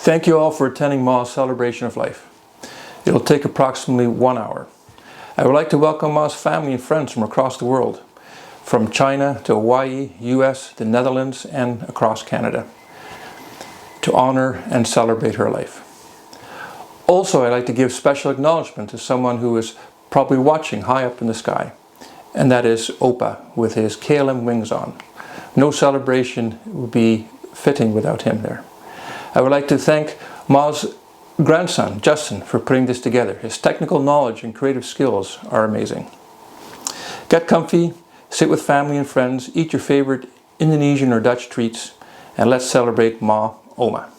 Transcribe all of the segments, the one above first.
Thank you all for attending Ma's celebration of life. It'll take approximately 1 hour. I would like to welcome Ma's family and friends from across the world, from China to Hawaii, US, the Netherlands, and across Canada, to honor and celebrate her life. Also, I'd like to give special acknowledgement to someone who is probably watching high up in the sky, and that is Opa with his KLM wings on. No celebration would be fitting without him there. I would like to thank Ma's grandson, Justin, for putting this together. His technical knowledge and creative skills are amazing. Get comfy, sit with family and friends, eat your favorite Indonesian or Dutch treats, and let's celebrate Ma Oma.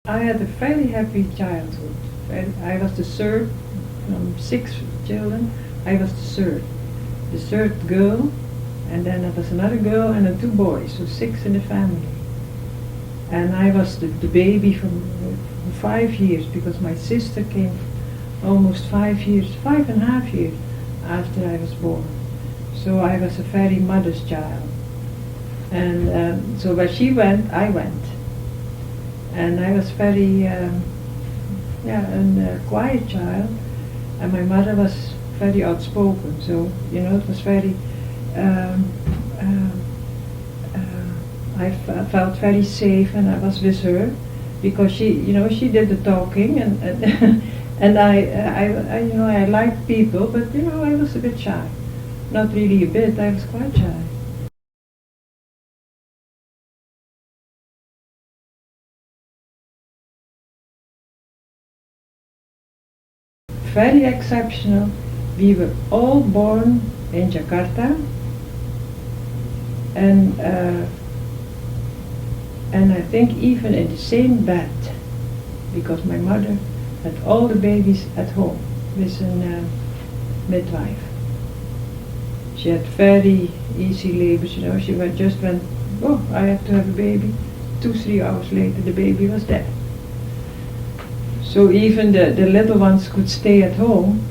I had a very happy childhood. I was the third from 6 children. I was the third girl, and then there was another girl and 2 boys, so 6 in the family. And I was the baby from 5 years, because my sister came almost 5.5 years after I was born. So I was a very mother's child. And so where she went, I went. And I was very, a quiet child, and my mother was very outspoken. So, you know, it was very, I felt very safe, and I was with her, because she, you know, she did the talking, and and I liked people, but you know, I was a bit shy. Not really a bit, I was quite shy. Very exceptional. We were all born in Jakarta, and I think even in the same bed, because my mother had all the babies at home with a midwife. She had very easy labors, you know. She just went, oh, I have to have a baby. 2-3 hours later, the baby was dead. So even the little ones could stay at home.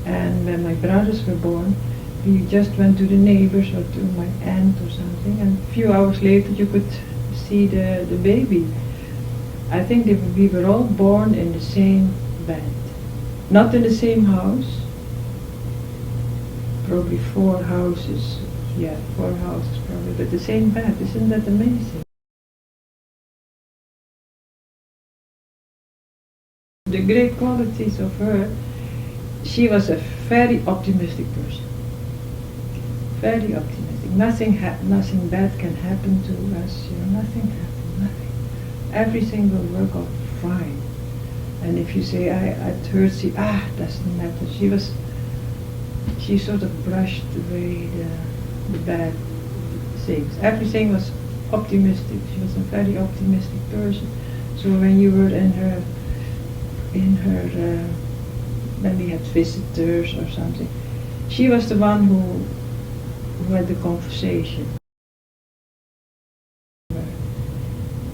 And when my brothers were born, we just went to the neighbors or to my aunt or something, and a few hours later you could see the baby. I think we were all born in the same bed. Not in the same house. Probably 4 houses. Yeah, 4 houses probably, but the same bed. Isn't that amazing? The great qualities of her, she was a very optimistic person. Very optimistic. Nothing bad can happen to us. You know, nothing happened. Nothing. Everything will work out fine. And if you say at her, doesn't matter. She sort of brushed away the bad things. Everything was optimistic. She was a very optimistic person. So when you were in her when we had visitors or something, she was the one who had the conversation.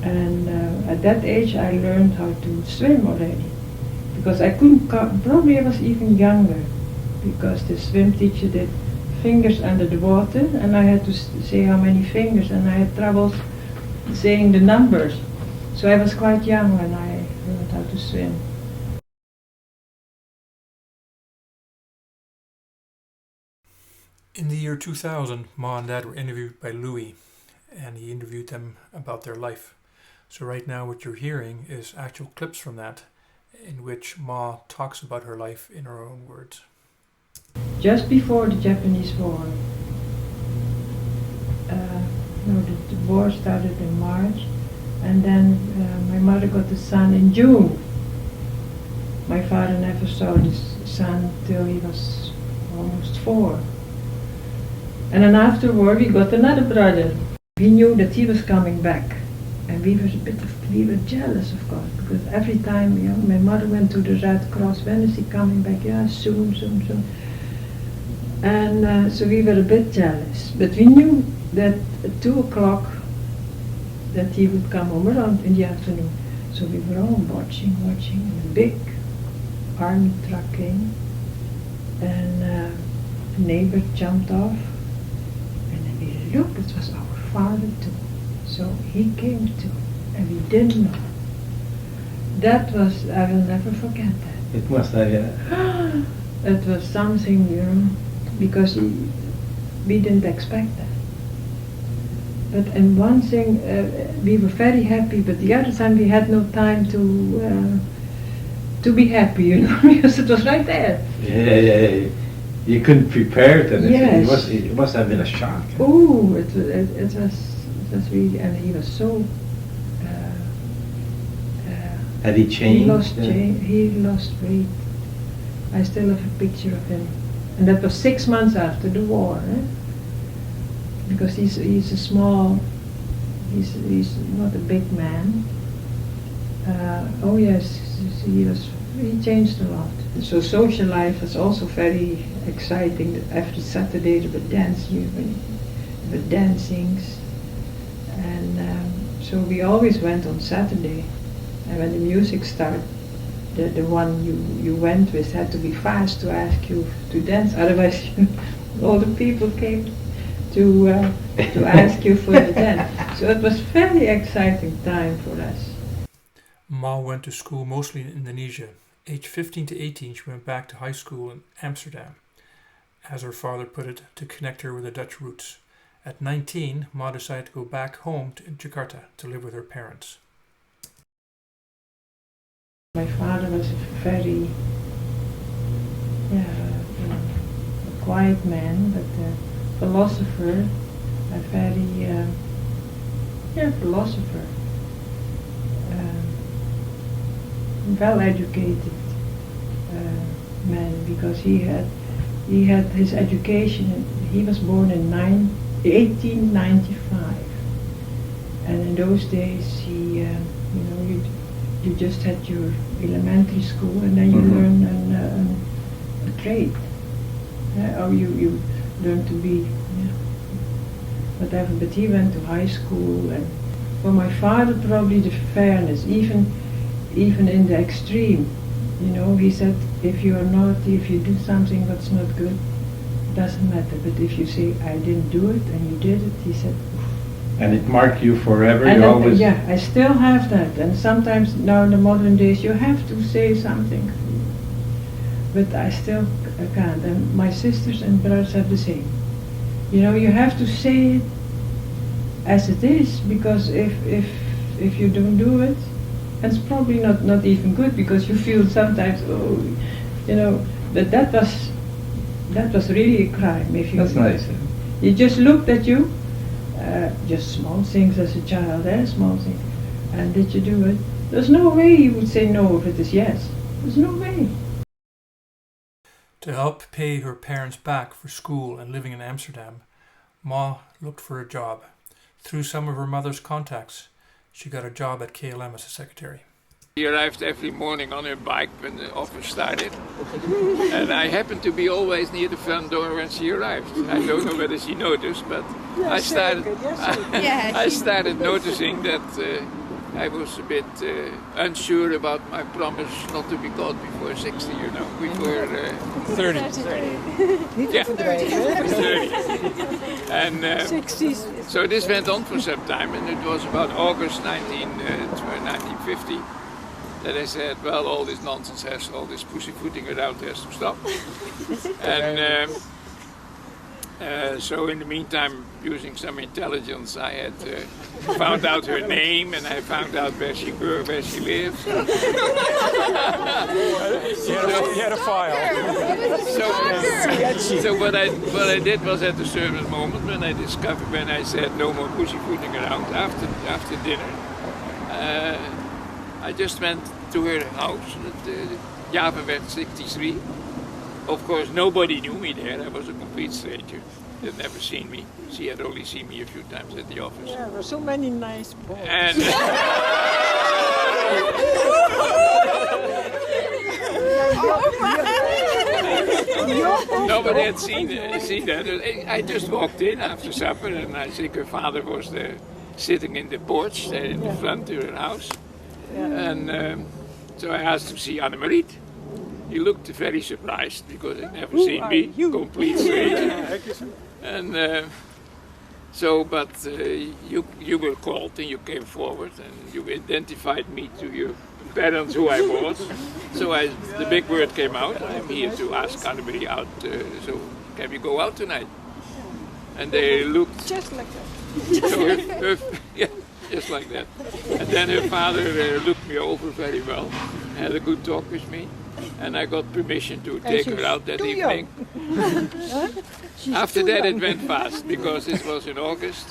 And at that age I learned how to swim already, because I couldn't, probably I was even younger, because the swim teacher did fingers under the water, and I had to say how many fingers, and I had trouble saying the numbers. So I was quite young when I learned how to swim. In the year 2000, Ma and Dad were interviewed by Louis, and he interviewed them about their life. So right now what you're hearing is actual clips from that, in which Ma talks about her life in her own words. Just before the Japanese war, the war started in March, and then my mother got the son in June. My father never saw his son till he was almost 4. And then after war we got another brother. We knew that he was coming back, and we were jealous, of course, because every time, you know, my mother went to the Red Cross. When is he coming back? Yeah, soon. And so we were a bit jealous, but we knew that at 2 o'clock that he would come home around in the afternoon. So we were all watching, and a big army truck came, and a neighbor jumped off, and then we looked, it was our father too. So he came too, and we didn't know. That was, I will never forget that. It must have, yeah. It was something, you know, because we didn't expect that. But and one thing, we were very happy, but the other time we had no time to be happy, you know, because it was right there. Yeah. You couldn't prepare it, and Yes. it must have been a shock. Oh, it was really, and he was so. Had he changed? He lost weight. I still have a picture of him, and that was 6 months after the war. Because he's a small, he's not a big man. Oh yes, he changed a lot. So social life was also very exciting. Every Saturday there were dancings, and so we always went on Saturday. And when the music started, the one you went with had to be fast to ask you to dance. Otherwise, all the people came to ask you for the dance. So it was very exciting time for us. Ma went to school mostly in Indonesia. Aged 15 to 18, she went back to high school in Amsterdam, as her father put it, to connect her with the Dutch roots. At 19, Ma decided to go back home to Jakarta to live with her parents. My father was a very, a quiet man, but a philosopher, a very, philosopher, well-educated man, because he had his education. He was born in 1895, and in those days you just had your elementary school, and then you learn a trade, or you learn to be whatever. But he went to high school, and for my father, probably the fairness, even in the extreme. You know, he said, if you are naughty, if you do something that's not good, doesn't matter. But if you say, I didn't do it, and you did it, he said. And it marked you forever. And you always. Yeah, I still have that. And sometimes now in the modern days, you have to say something. But I still can't. And my sisters and brothers are the same. You know, you have to say it as it is, because if you don't do it, it's probably not even good, because you feel sometimes, but that was really a crime. If you. That's nice. He just looked at you. Just small things as a child, small things. And did you do it? There's no way you would say no if it is yes. There's no way. To help pay her parents back for school and living in Amsterdam, Ma looked for a job. Through some of her mother's contacts, she got a job at KLM as a secretary. She arrived every morning on her bike when the office started, and I happened to be always near the front door when she arrived. I don't know whether she noticed, but I started noticing that I was a bit unsure about my promise not to be caught before 60, before 30. Yeah, 30. And so this went on for some time, and it was about August 1950. That I said, well, all this nonsense all this pussyfooting around has to stop. And so in the meantime, using some intelligence, I had found out her name, and I found out where she lived. You had a file. So what I did was, at a certain moment, when I said no more pussyfooting around after dinner, I just went to her house at Javanweg 63. Of course, nobody knew me there. I was a complete stranger. They had never seen me. She had only seen me a few times at the office. Yeah, there were so many nice boys. And nobody had seen that. I just walked in after supper, and I think her father was there, sitting in the porch there in the front of her house. And so I asked to see Annemarie. He looked very surprised, because he'd never seen me, complete stranger. And So, but you were called and you came forward and you identified me to your parents who I was. So the big word came out. I'm here to ask Annemarie out. So can we go out tonight? And they looked Just like that. so yeah, just like that. And then her father looked me over very well, had a good talk with me, and I got permission to take her out that evening. After that it went fast, because this was in August,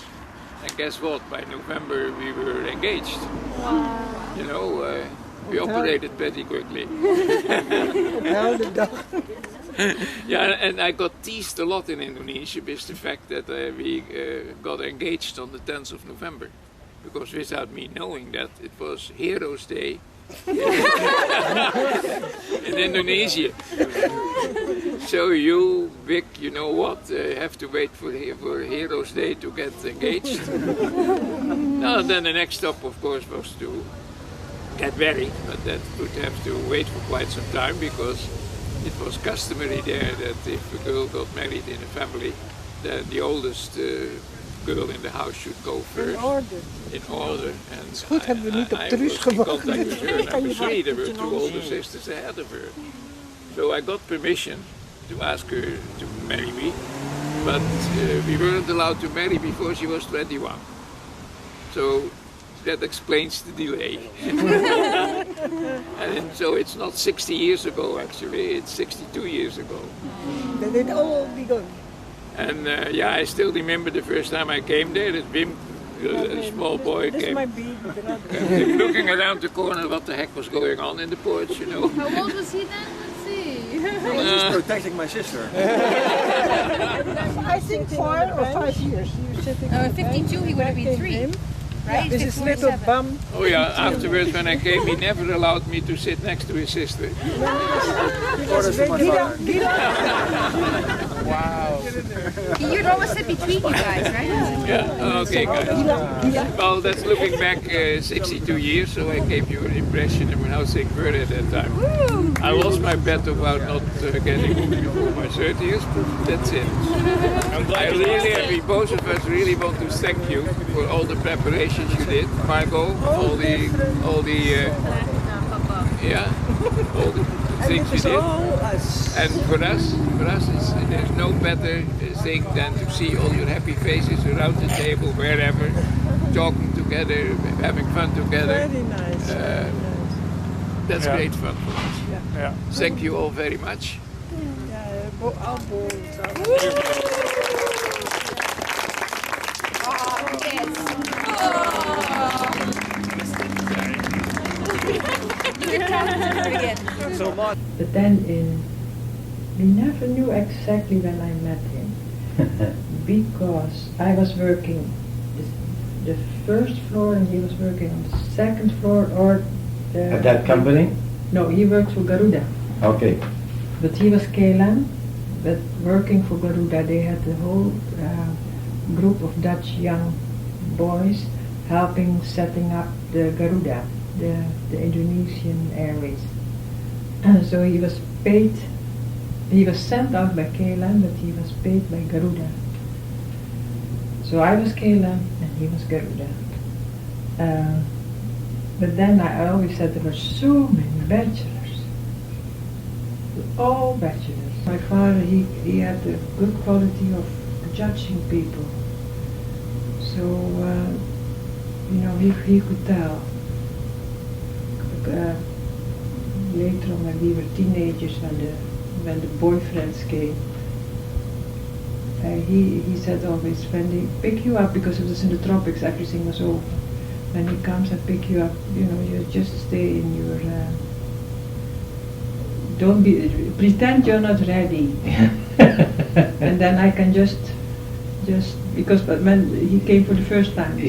and guess what, by November we were engaged. Wow. You know, we operated pretty quickly. Yeah, and I got teased a lot in Indonesia with the fact that we got engaged on the 10th of November. Because without me knowing that, it was Heroes Day in Indonesia. So you, Vic, you know what, have to wait for Heroes Day to get engaged. Now, then the next stop, of course, was to get married, but that would have to wait for quite some time, because it was customary there that if a girl got married in a family, then the oldest girl in the house should go first. In order. In order. And Is goed, hebben we niet op I Truus was in gewacht. contact with her, number 3. There were 2 older sisters ahead of her. So I got permission to ask her to marry me, but we weren't allowed to marry before she was 21. So that explains the delay. And so it's not 60 years ago actually, it's 62 years ago. That it all begun. And yeah, I still remember the first time I came there, that Wim, a small boy, This is came my big brother. looking around the corner what the heck was going on in the porch, you know. How old was he then? Let's see. He's protecting my sister. I think 4 or 5 years. You're sitting on the 52 he would have been bench. 3. Him. Right? This is little 47. bum. Oh yeah, afterwards when I came, he never allowed me to sit next to his sister. Orders from my father. You'd always sit between you guys, right? Yeah, okay guys. Well, that's looking back 62 years, so I gave you an impression of how things were at that time. I lost my bet about not getting home before my 30th, but that's it. I really, and we both of us really want to thank you for all the preparations you did, Margot, all the things you did. And for us, there's no better thing than to see all your happy faces around the table, wherever, talking together, having fun together. Very nice. That's great fun for us. Yeah. Thank you all very much. Yeah, all bold. But then we never knew exactly when I met him, because I was working the first floor and he was working on the second floor, or At that company? no, he worked for Garuda, Okay. but he was KLM, but working for Garuda they had the whole group of Dutch young boys helping setting up the Garuda, the Indonesian Airways. So he was paid, he was sent out by KLM, but he was paid by Garuda. So I was KLM and he was Garuda. But then I always said there were so many bachelors, all bachelors. My father, he had a good quality of judging people. So, you know, he could tell. Later on, when we were teenagers, when the boyfriends came, he said always, when they pick you up, because it was in the tropics, everything was over. When he comes and pick you up, you know, you just stay in your, pretend you're not ready. And then I can just, because but when he came for the first time,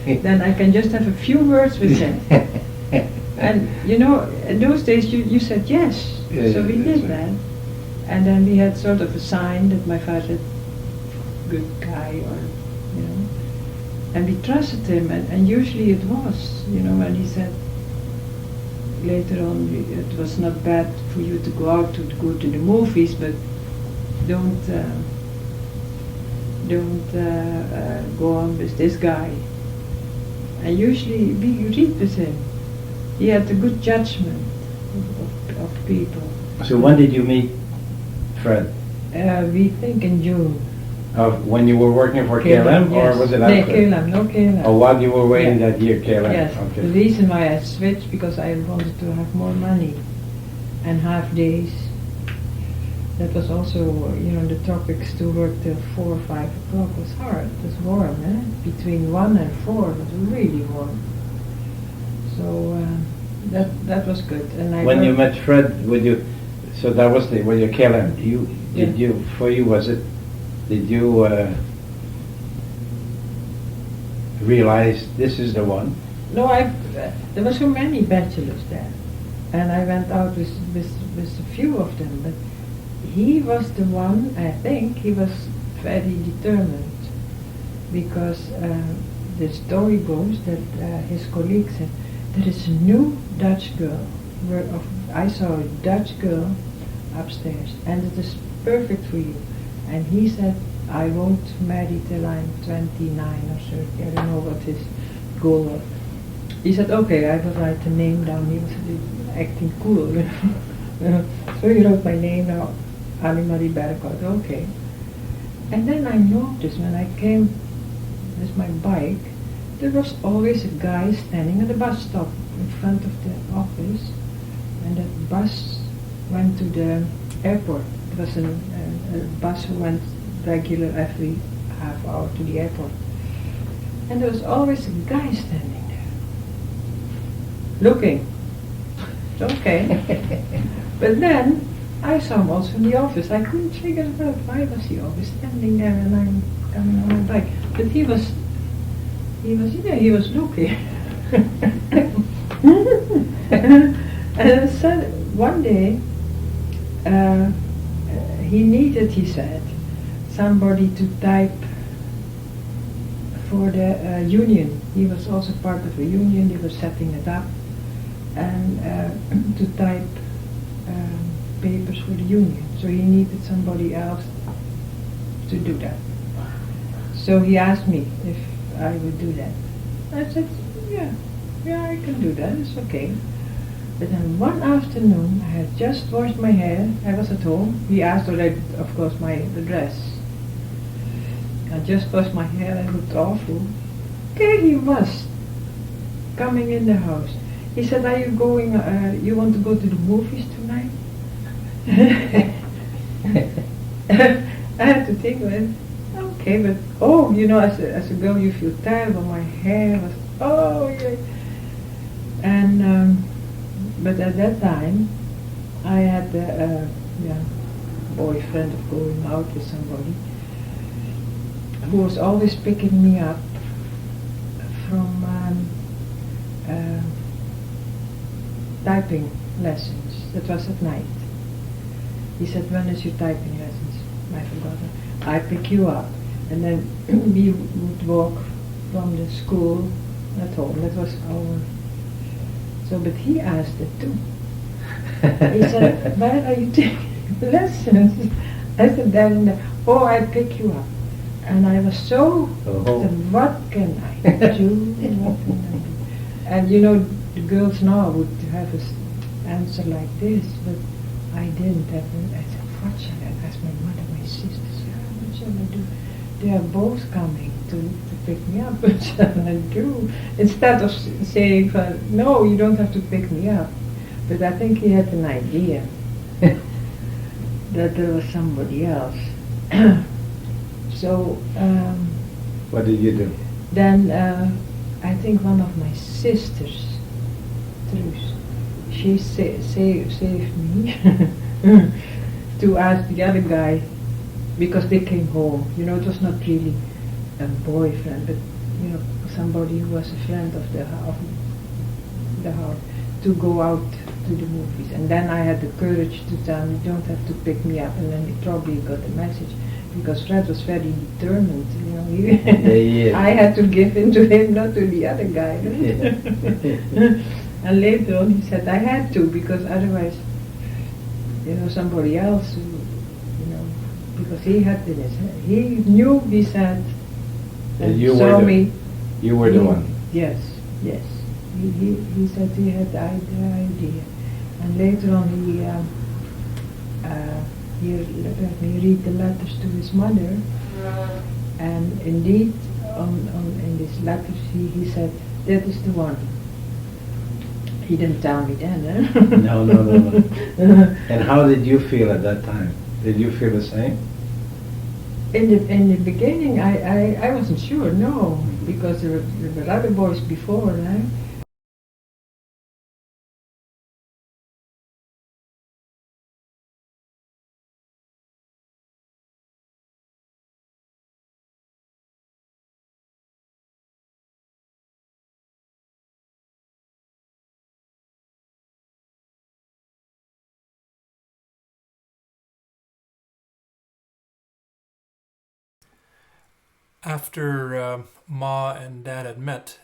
then I can just have a few words with him. And you know, in those days you said yes, Yeah, so we yeah, did that's that. And then we had sort of a sign that my father said, good guy, or, you know, and we trusted him, and usually it was, you know, and he said, later on, it was not bad for you to go out, to go to the movies, but don't don't go on with this guy. And usually we read with him. He had a good judgment of people. So when did you meet Fred? We think in June. Of when you were working for KLM, or yes. was it No, after? KLM, no KLM. Or while you were waiting Yeah. that year, KLM? Yes, the Okay. reason why I switched because I wanted to have more money and half days. That was also, the topics to work till 4 or 5 o'clock was hard. It was warm, Between 1 and 4 it was really warm. So that was good. And I When you worked- met Fred, so that was when you KLM. Did you realize this is the one? No, there were so many bachelors there, and I went out with a few of them, but he was the one, I think, he was very determined, because the story goes that his colleague said, there is a new Dutch girl, I saw a Dutch girl upstairs, and it is perfect for you. And he said, I won't marry till I'm 29 or 30, I don't know what his goal was. He said, okay, I will write the name down. He was acting cool, So he wrote my name down, Annie-Marie Berghout, okay. And then I noticed when I came with my bike, there was always a guy standing at the bus stop in front of the office, and that bus went to the airport. It was a bus who went regular every half hour to the airport. And there was always a guy standing there, looking. Okay. But then I saw him also in the office. I couldn't figure it out. Why was he always standing there and I'm coming on my bike? But he was looking. And so one day, he needed, he said, somebody to type for the union. He was also part of a union, he was setting it up, and to type papers for the union. So he needed somebody else to do that. So he asked me if I would do that. I said, yeah, I can do that, it's okay. But then one afternoon, I had just washed my hair, I was at home. He asked already, of course, the dress. I just washed my hair, I looked awful. There he was, coming in the house. He said, are you going, you want to go to the movies tonight? I had to think, well, okay, but, as a girl you feel terrible, my hair was, yeah. And, but at that time, I had a boyfriend of going out with somebody who was always picking me up from typing lessons. That was at night. He said, when is your typing lessons? I forgot it. I pick you up. And then we would walk from the school at home. That was our... So, but he asked it too. He said, where are you taking lessons? I said, then, I pick you up. And I was so, said, what can I do? What can I do? And the girls now would have an answer like this, but I didn't have it. I said, what shall I ask my mother, my sisters? What shall I do? They are both coming to pick me up. What shall I do? Instead of saying, no, you don't have to pick me up. But I think he had an idea that there was somebody else. So, what did you do? Then I think one of my sisters, Truus, she saved me to ask the other guy, because they came home. It was not really a boyfriend, but somebody who was a friend of the house, to go out to the movies. And then I had the courage to tell him, you don't have to pick me up, and then he probably got the message. Because Fred was very determined, I had to give in to him, not to the other guy. And later on he said, I had to, because otherwise, somebody else who, because he had this. He knew we said and You saw were the, me. you were the He- one. Yes, yes. He said he had the idea. And later on he let me read the letters to his mother. And indeed, in these letters he said, that is the one. He didn't tell me then, eh? No. And how did you feel at that time? Did you feel the same? In the beginning, I wasn't sure, no, because there were other boys before, eh? After Ma and Dad had met,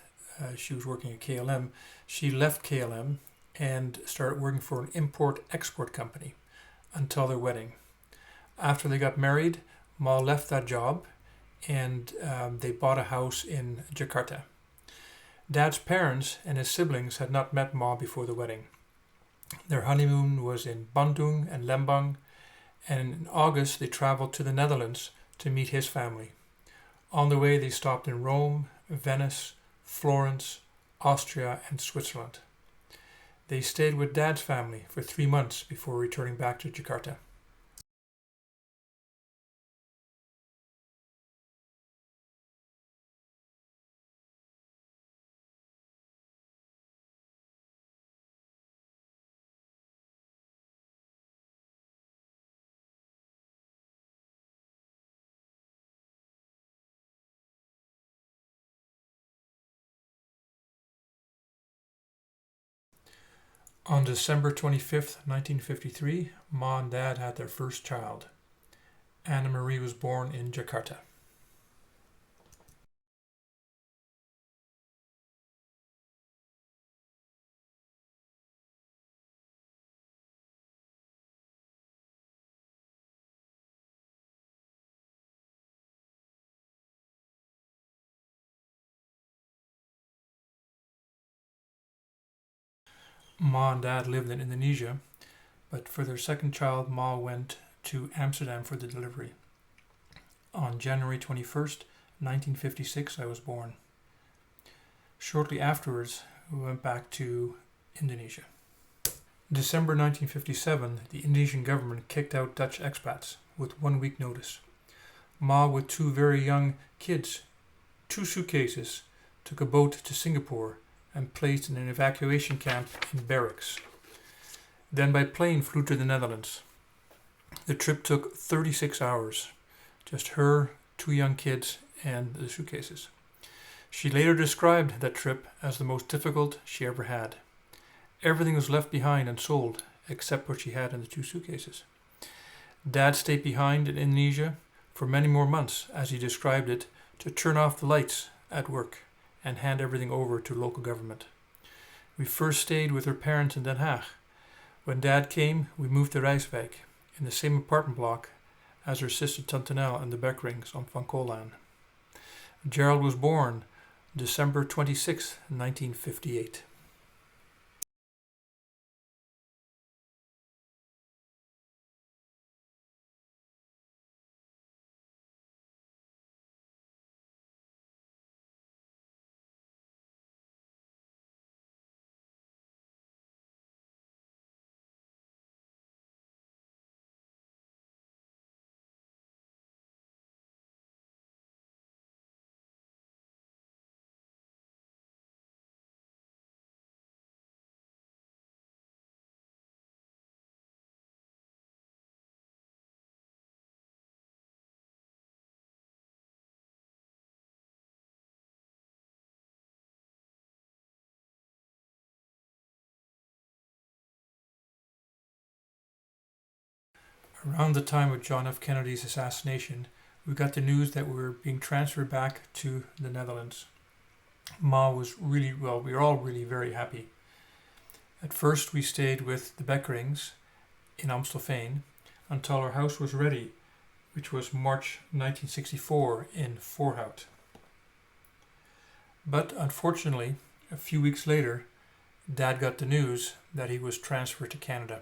she was working at KLM. She left KLM and started working for an import-export company until their wedding. After they got married, Ma left that job and they bought a house in Jakarta. Dad's parents and his siblings had not met Ma before the wedding. Their honeymoon was in Bandung and Lembang, and in August they traveled to the Netherlands to meet his family. On the way they stopped in Rome, Venice, Florence, Austria and Switzerland. They stayed with Dad's family for 3 months before returning back to Jakarta. On December 25th, 1953, Ma and Dad had their first child. Anna Marie was born in Jakarta. Ma and Dad lived in Indonesia, but for their second child, Ma went to Amsterdam for the delivery. On January 21st, 1956, I was born. Shortly afterwards, we went back to Indonesia. December 1957, the Indonesian government kicked out Dutch expats with 1 week notice. Ma, with 2 very young kids, 2 suitcases, took a boat to Singapore and placed in an evacuation camp in barracks. Then by plane flew to the Netherlands. The trip took 36 hours. Just her, 2 young kids, and the suitcases. She later described that trip as the most difficult she ever had. Everything was left behind and sold, except what she had in the 2 suitcases. Dad stayed behind in Indonesia for many more months, as he described it, to turn off the lights at work and hand everything over to local government. We first stayed with her parents in Den Haag. When Dad came, we moved to Rijswijk, in the same apartment block as her sister Tantanel and the Beckrings on Van Koollaan. Gerald was born December 26, 1958. Around the time of John F. Kennedy's assassination, we got the news that we were being transferred back to the Netherlands. Ma was really, well, we were all really very happy. At first we stayed with the Beckerings in Amstelveen until our house was ready which was March 1964 in Voorhout. But unfortunately, a few weeks later, Dad got the news that he was transferred to Canada.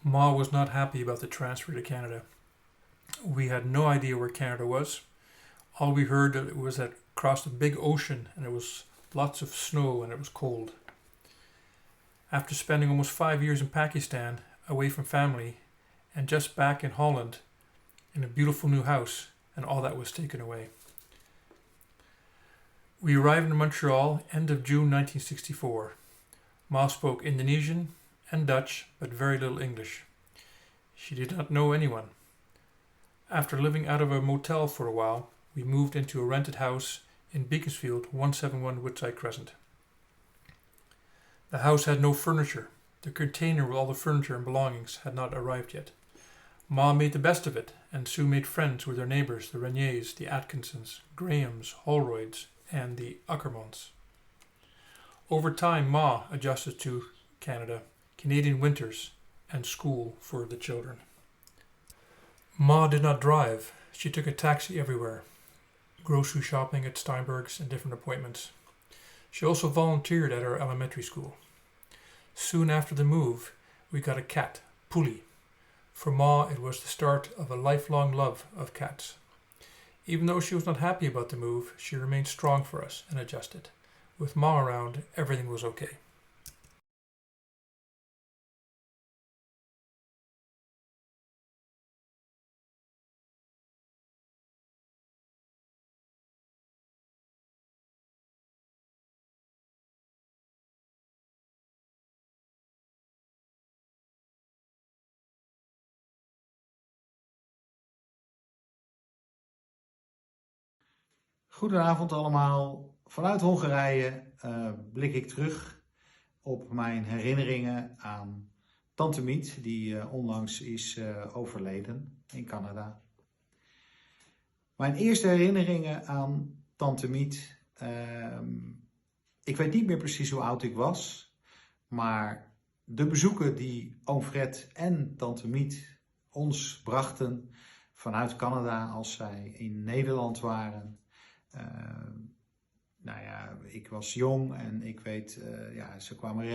Ma was not happy about the transfer to Canada. We had no idea where Canada was. All we heard was that it crossed a big ocean and it was lots of snow and it was cold. After spending almost 5 years in Pakistan, away from family, and just back in Holland, in a beautiful new house, and all that was taken away. We arrived in Montreal end of June 1964. Ma spoke Indonesian and Dutch, but very little English. She did not know anyone. After living out of a motel for a while, we moved into a rented house in Beaconsfield, 171 Woodside Crescent. The house had no furniture. The container with all the furniture and belongings had not arrived yet. Ma made the best of it and soon made friends with her neighbours, the Reniers, the Atkinsons, Grahams, Holroyds, and the Ackermans. Over time, Ma adjusted to Canada, Canadian winters, and school for the children. Ma did not drive. She took a taxi everywhere, grocery shopping at Steinberg's and different appointments. She also volunteered at our elementary school. Soon after the move, we got a cat, Puli. For Ma, it was the start of a lifelong love of cats. Even though she was not happy about the move, she remained strong for us and adjusted. With Ma around, everything was okay. Goedenavond allemaal. Vanuit Hongarije blik ik terug op mijn herinneringen aan Tante Miet, die onlangs is overleden in Canada. Mijn eerste herinneringen aan Tante Miet, ik weet niet meer precies hoe oud ik was, maar de bezoeken die oom Fred en Tante Miet ons brachten vanuit Canada als zij in Nederland waren, nou ja, ik was jong en ik weet, ze kwamen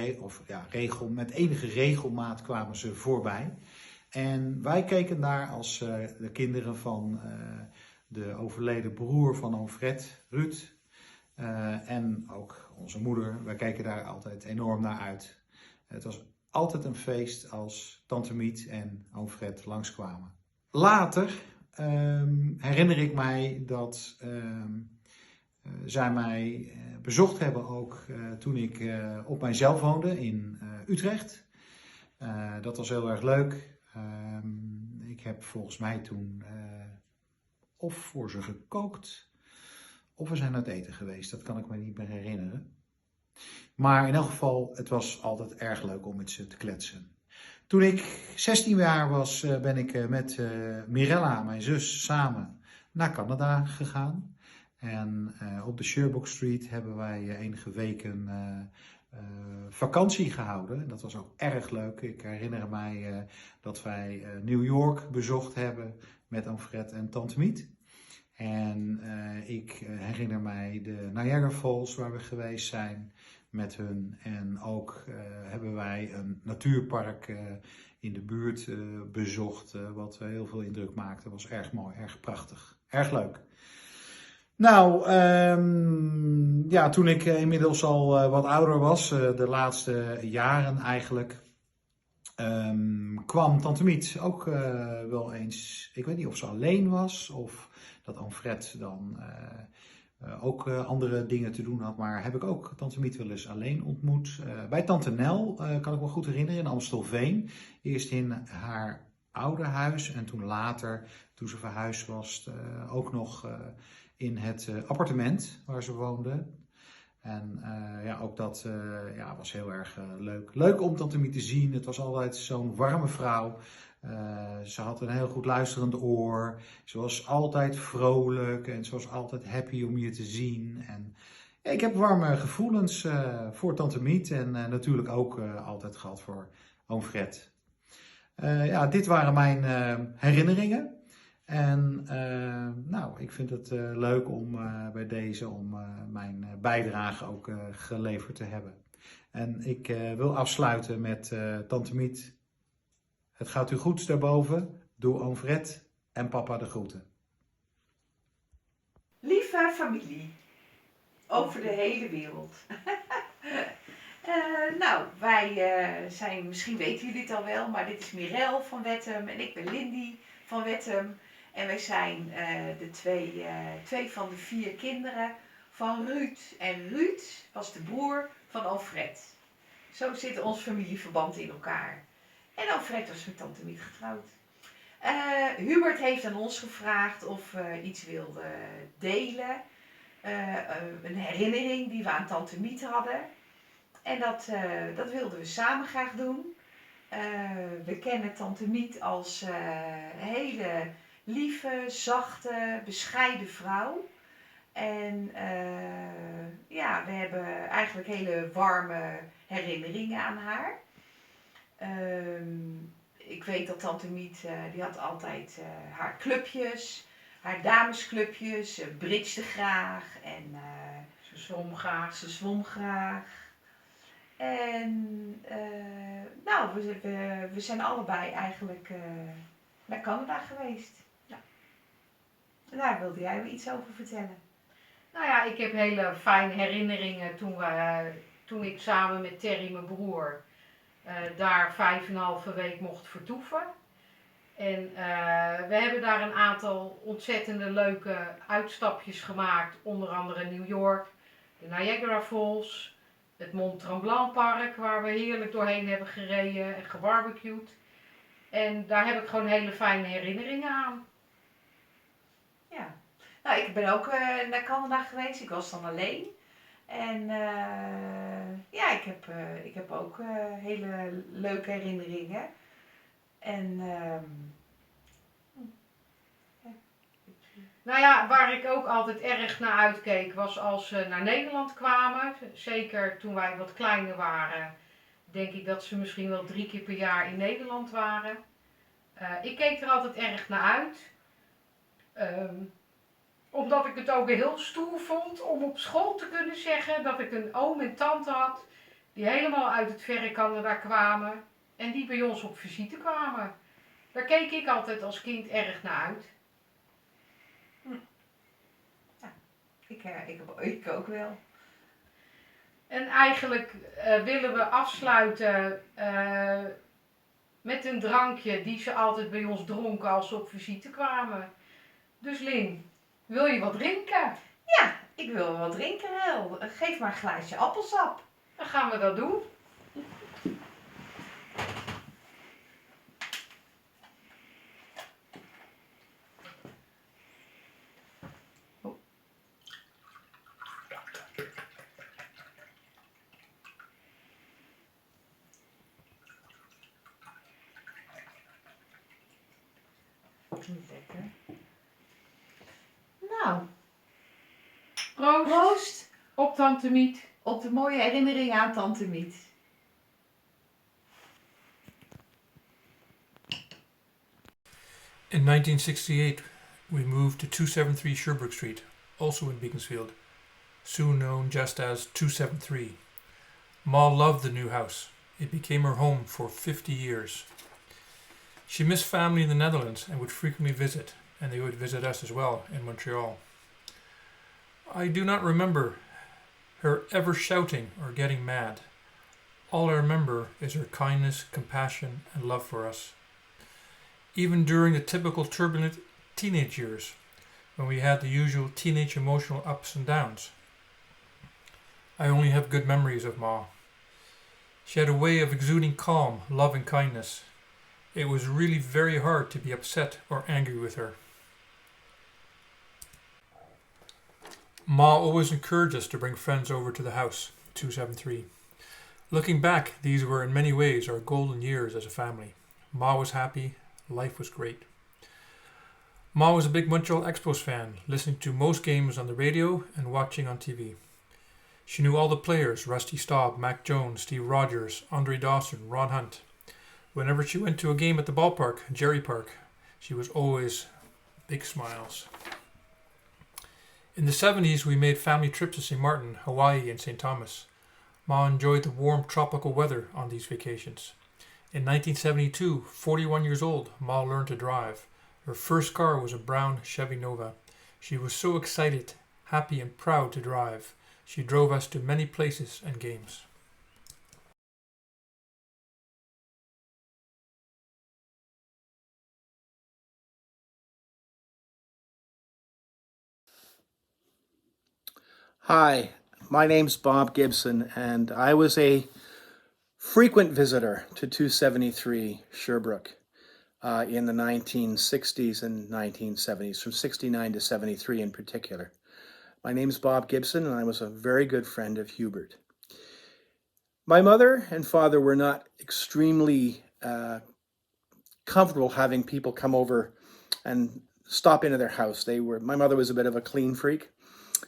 met enige regelmaat kwamen ze voorbij. En wij keken daar als de kinderen van de overleden broer van oom Fred, Ruud, en ook onze moeder, wij keken daar altijd enorm naar uit. Het was altijd een feest als tante Miet en oom Fred langskwamen. Later herinner ik mij dat zij mij bezocht hebben ook toen ik op mijzelf woonde in Utrecht. Dat was heel erg leuk. Ik heb volgens mij toen of voor ze gekookt of we zijn uit eten geweest. Dat kan ik me niet meer herinneren. Maar in elk geval, het was altijd erg leuk om met ze te kletsen. Toen ik 16 jaar was, ben ik met Mirella, mijn zus, samen naar Canada gegaan. En op de Sherbrooke Street hebben wij enige weken vakantie gehouden. Dat was ook erg leuk. Ik herinner mij dat wij New York bezocht hebben met oom Fred en tante Miet. En ik herinner mij de Niagara Falls waar we geweest zijn met hun. En ook hebben wij een natuurpark in de buurt bezocht, wat heel veel indruk maakte. Dat was erg mooi, erg prachtig, erg leuk. Nou, toen ik inmiddels al wat ouder was, de laatste jaren eigenlijk, kwam tante Miet ook wel eens, ik weet niet of ze alleen was of dat oom Fred dan ook andere dingen te doen had, maar heb ik ook tante Miet wel eens alleen ontmoet. Bij tante Nel kan ik me goed herinneren in Amstelveen. Eerst in haar oude huis en toen later, toen ze verhuisd was, ook nog in het appartement waar ze woonde. En ook dat was heel erg leuk. Leuk om tante Miet te zien. Het was altijd zo'n warme vrouw. Ze had een heel goed luisterend oor. Ze was altijd vrolijk en ze was altijd happy om je te zien. En ik heb warme gevoelens voor tante Miet en natuurlijk ook altijd gehad voor oom Fred. Dit waren mijn herinneringen. En ik vind het leuk om bij deze mijn bijdrage ook geleverd te hebben. En ik wil afsluiten met tante Miet. Het gaat u goed daarboven. Doe oom Fred en papa de groeten. Lieve familie, over de hele wereld. Wij zijn, misschien weten jullie het al wel, maar dit is Mirel van Wettum en ik ben Lindy van Wettum. En wij zijn de twee van de 4 kinderen van Ruud. En Ruud was de broer van oom Fred. Zo zit ons familieverband in elkaar. En oom Fred was met tante Miet getrouwd. Hubert heeft aan ons gevraagd of we iets wilden delen. Een herinnering die we aan tante Miet hadden. En dat wilden we samen graag doen. We kennen tante Miet als hele lieve, zachte, bescheiden vrouw. En we hebben eigenlijk hele warme herinneringen aan haar. Ik weet dat tante Miet, die had altijd haar clubjes, haar damesclubjes, bridgede graag en ze zwom graag. En we zijn allebei eigenlijk naar Canada geweest. Ja. Daar wilde jij me iets over vertellen. Nou ja, ik heb hele fijne herinneringen toen ik samen met Terry, mijn broer, daar 5,5 week mocht vertoeven. En we hebben daar een aantal ontzettende leuke uitstapjes gemaakt. Onder andere New York, de Niagara Falls, het Mont Tremblant Park waar we heerlijk doorheen hebben gereden en gebarbecued. En daar heb ik gewoon hele fijne herinneringen aan. Ja, nou ik ben ook naar Canada geweest. Ik was dan alleen. En ik heb ook hele leuke herinneringen. En Nou ja, waar ik ook altijd erg naar uitkeek was als ze naar Nederland kwamen. Zeker toen wij wat kleiner waren, denk ik dat ze misschien wel 3 keer per jaar in Nederland waren. Ik keek er altijd erg naar uit. Omdat ik het ook heel stoer vond om op school te kunnen zeggen dat ik een oom en tante had die helemaal uit het verre Canada kwamen en die bij ons op visite kwamen. Daar keek ik altijd als kind erg naar uit. Ik ook wel. En eigenlijk willen we afsluiten met een drankje die ze altijd bij ons dronken als ze op visite kwamen. Dus Lin, wil je wat drinken? Ja, ik wil wel wat drinken, Rel. Geef maar een glaasje appelsap. Dan gaan we dat doen. Lekker. Nou, Proost. proost Op Tante Miet. op de mooie herinnering aan Tante Miet. In 1968, we moved to 273 Sherbrooke Street, also in Beaconsfield, soon known just as 273. Ma loved the new house. It became her home for 50 years. She missed family in the Netherlands and would frequently visit, and they would visit us as well in Montreal. I do not remember her ever shouting or getting mad. All I remember is her kindness, compassion, and love for us. Even during the typical turbulent teenage years, when we had the usual teenage emotional ups and downs. I only have good memories of Ma. She had a way of exuding calm, love, and kindness. It was really very hard to be upset or angry with her. Ma always encouraged us to bring friends over to the house, 273. Looking back, these were in many ways our golden years as a family. Ma was happy, life was great. Ma was a big Montreal Expos fan, listening to most games on the radio and watching on TV. She knew all the players, Rusty Staub, Mac Jones, Steve Rogers, Andre Dawson, Ron Hunt. Whenever she went to a game at the ballpark, Jerry Park, she was always big smiles. In the 70s, we made family trips to St. Martin, Hawaii, and St. Thomas. Ma enjoyed the warm tropical weather on these vacations. In 1972, 41 years old, Ma learned to drive. Her first car was a brown Chevy Nova. She was so excited, happy, and proud to drive. She drove us to many places and games. Hi, my name's Bob Gibson, and I was a frequent visitor to 273 Sherbrooke in the 1960s and 1970s, from 69 to 73 in particular. My name's Bob Gibson, and I was a very good friend of Hubert. My mother and father were not extremely comfortable having people come over and stop into their house. My mother was a bit of a clean freak,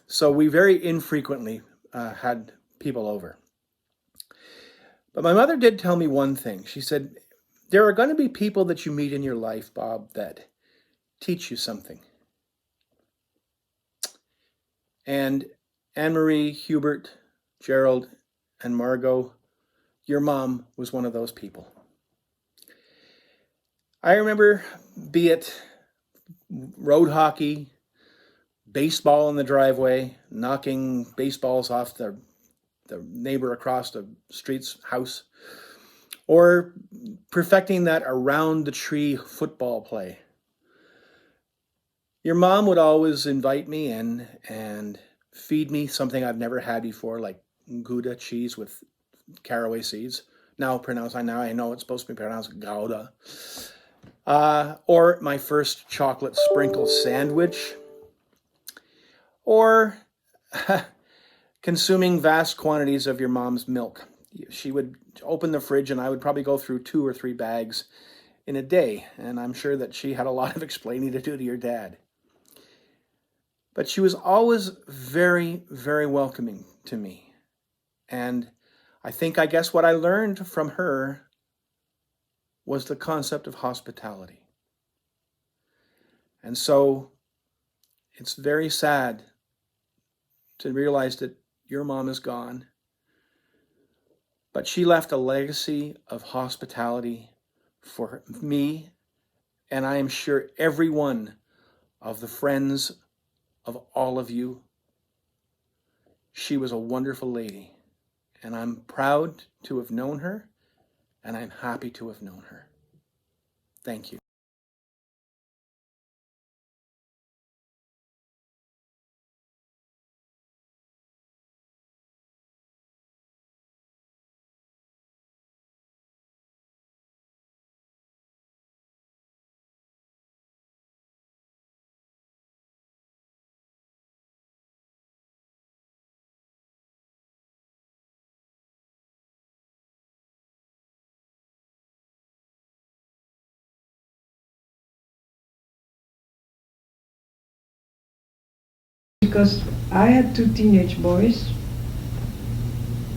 so we very infrequently had people over. But my mother did tell me one thing. She said, there are going to be people that you meet in your life, Bob, that teach you something. And Anne-Marie, Hubert, Gerald, and Margot, your mom was one of those people. I remember, be it road hockey, baseball in the driveway, knocking baseballs off the neighbor across the street's house, or perfecting that around the tree football play. Your mom would always invite me in and feed me something I've never had before, like Gouda cheese with caraway seeds. Now I know it's supposed to be pronounced Gouda. Or my first chocolate sprinkle sandwich. Or consuming vast quantities of your mom's milk. She would open the fridge and I would probably go through 2 or 3 bags in a day. And I'm sure that she had a lot of explaining to do to your dad. But she was always very, very welcoming to me. And I guess what I learned from her was the concept of hospitality. And so It's very sad to realize that your mom is gone, but she left a legacy of hospitality for me, and I am sure every one of the friends of all of you. She was a wonderful lady, and I'm proud to have known her, and I'm happy to have known her. Thank you. Because I had two teenage boys,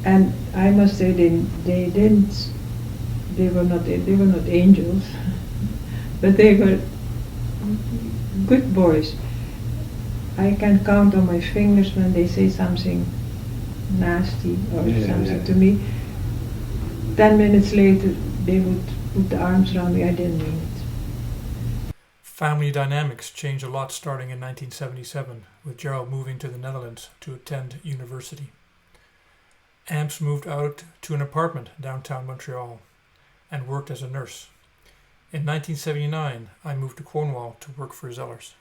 and I must say they were not angels, but they were good boys. I can count on my fingers when they say something nasty or something to me. 10 minutes later, they would put the arms around me. I didn't mean it. Family dynamics changed a lot starting in 1977, with Gerald moving to the Netherlands to attend university. Amps moved out to an apartment downtown Montreal and worked as a nurse. In 1979, I moved to Cornwall to work for Zellers.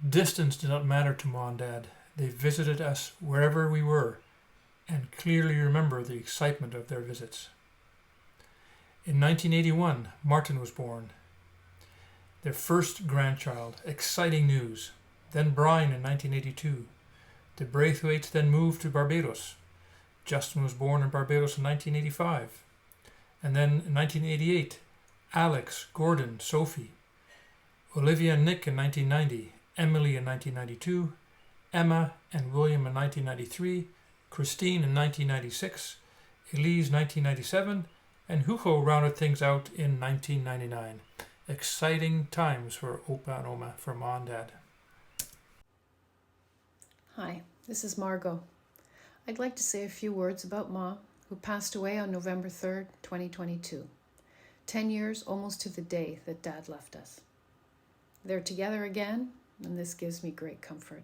Distance did not matter to Mom and Dad. They visited us wherever we were and clearly remember the excitement of their visits. In 1981, Martin was born. Their first grandchild, exciting news. Then Brian in 1982. The Braithwaites then moved to Barbados. Justin was born in Barbados in 1985. And then in 1988, Alex, Gordon, Sophie. Olivia and Nick in 1990. Emily in 1992, Emma and William in 1993, Christine in 1996, Elise 1997, and Hugo rounded things out in 1999. Exciting times for Opa and Oma, for Mom and Dad. Hi, this is Margot. I'd like to say a few words about Ma, who passed away on November 3rd, 2022. 10 years almost to the day that Dad left us. They're together again, and this gives me great comfort.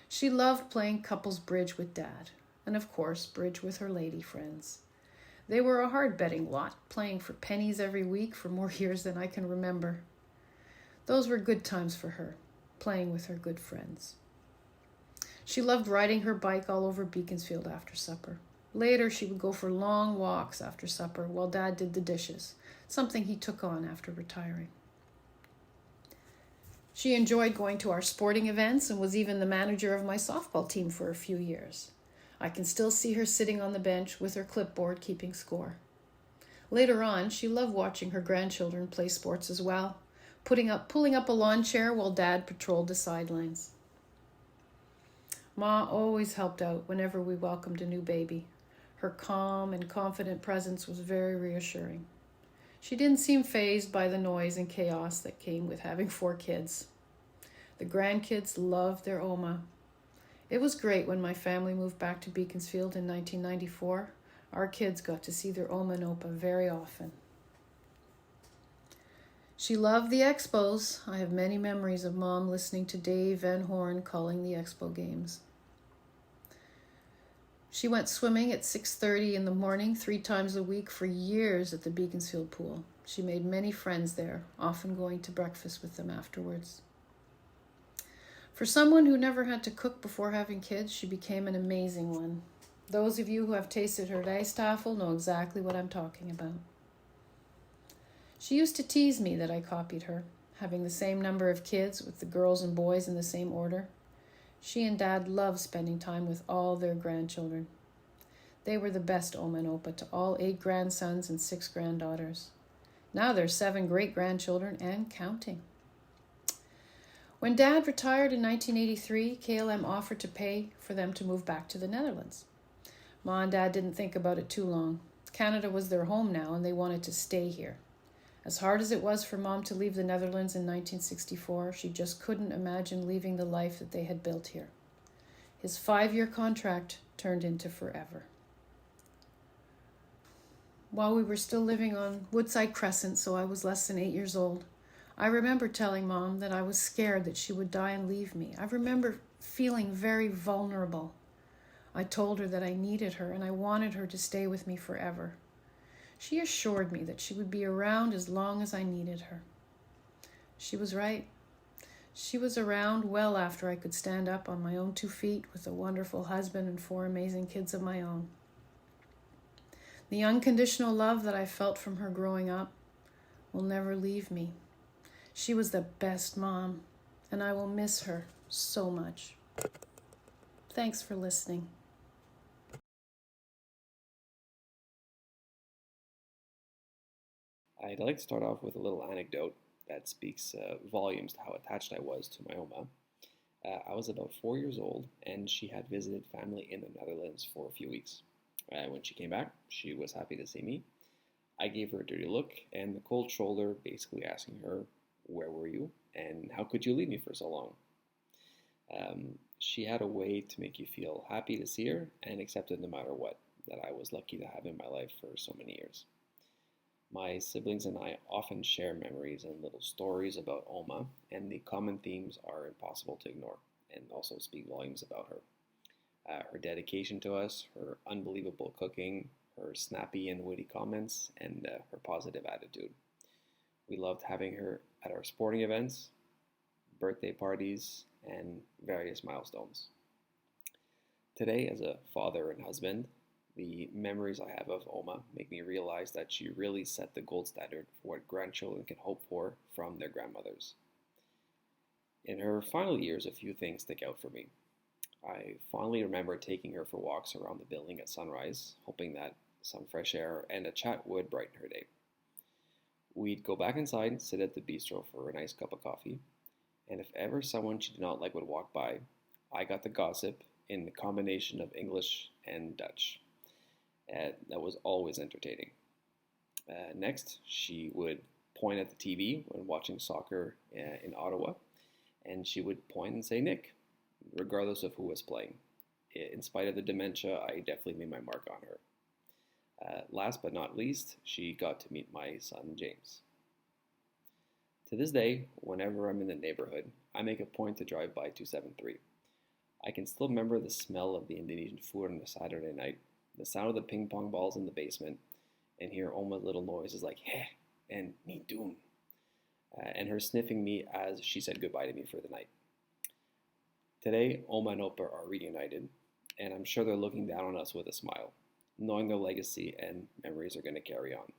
She loved playing couples bridge with Dad, and of course, bridge with her lady friends. They were a hard betting lot, playing for pennies every week for more years than I can remember. Those were good times for her, playing with her good friends. She loved riding her bike all over Beaconsfield after supper. Later, she would go for long walks after supper while Dad did the dishes, something he took on after retiring. She enjoyed going to our sporting events and was even the manager of my softball team for a few years. I can still see her sitting on the bench with her clipboard keeping score. Later on, she loved watching her grandchildren play sports as well, pulling up a lawn chair while Dad patrolled the sidelines. Ma always helped out whenever we welcomed a new baby. Her calm and confident presence was very reassuring. She didn't seem fazed by the noise and chaos that came with having 4 kids. The grandkids loved their Oma. It was great when my family moved back to Beaconsfield in 1994. Our kids got to see their Oma and Opa very often. She loved the expos. I have many memories of Mom listening to Dave Van Horn calling the expo games. She went swimming at 6:30 in the morning 3 times a week for years at the Beaconsfield pool. She made many friends there, often going to breakfast with them afterwards. For someone who never had to cook before having kids, she became an amazing one. Those of you who have tasted her rijsttafel know exactly what I'm talking about. She used to tease me that I copied her, having the same number of kids with the girls and boys in the same order. She and Dad loved spending time with all their grandchildren. They were the best Oma and Opa to all 8 grandsons and 6 granddaughters. Now there's 7 great-grandchildren and counting. When Dad retired in 1983, KLM offered to pay for them to move back to the Netherlands. Ma and Dad didn't think about it too long. Canada was their home now, and they wanted to stay here. As hard as it was for Mom to leave the Netherlands in 1964, she just couldn't imagine leaving the life that they had built here. His 5-year contract turned into forever. While we were still living on Woodside Crescent, so I was less than 8 years old, I remember telling Mom that I was scared that she would die and leave me. I remember feeling very vulnerable. I told her that I needed her and I wanted her to stay with me forever. She assured me that she would be around as long as I needed her. She was right. She was around well after I could stand up on my own 2 feet with a wonderful husband and 4 amazing kids of my own. The unconditional love that I felt from her growing up will never leave me. She was the best mom, and I will miss her so much. Thanks for listening. I'd like to start off with a little anecdote that speaks volumes to how attached I was to my Oma. I was about 4 years old, and she had visited family in the Netherlands for a few weeks. When she came back, she was happy to see me. I gave her a dirty look and the cold shoulder, basically asking her, "Where were you? And how could you leave me for so long?" She had a way to make you feel happy to see her and accepted no matter what, that I was lucky to have in my life for so many years. My siblings and I often share memories and little stories about Oma, and the common themes are impossible to ignore and also speak volumes about her. Her dedication to us, her unbelievable cooking, her snappy and witty comments, and her positive attitude. We loved having her at our sporting events, birthday parties, and various milestones. Today, as a father and husband, the memories I have of Oma make me realize that she really set the gold standard for what grandchildren can hope for from their grandmothers. In her final years, a few things stick out for me. I fondly remember taking her for walks around the building at sunrise, hoping that some fresh air and a chat would brighten her day. We'd go back inside, sit at the bistro for a nice cup of coffee, and if ever someone she did not like would walk by, I got the gossip in the combination of English and Dutch. That was always entertaining. Next, she would point at the TV when watching soccer in Ottawa, and she would point and say Nick, regardless of who was playing. In spite of the dementia, I definitely made my mark on her. Last but not least, she got to meet my son James. To this day, whenever I'm in the neighborhood, I make a point to drive by 273. I can still remember the smell of the Indonesian food on a Saturday night, the sound of the ping pong balls in the basement, and hear Oma's little noises like heh and ni doon, and her sniffing me as she said goodbye to me for the night. Today, Oma and Opa are reunited, and I'm sure they're looking down on us with a smile, knowing their legacy and memories are going to carry on.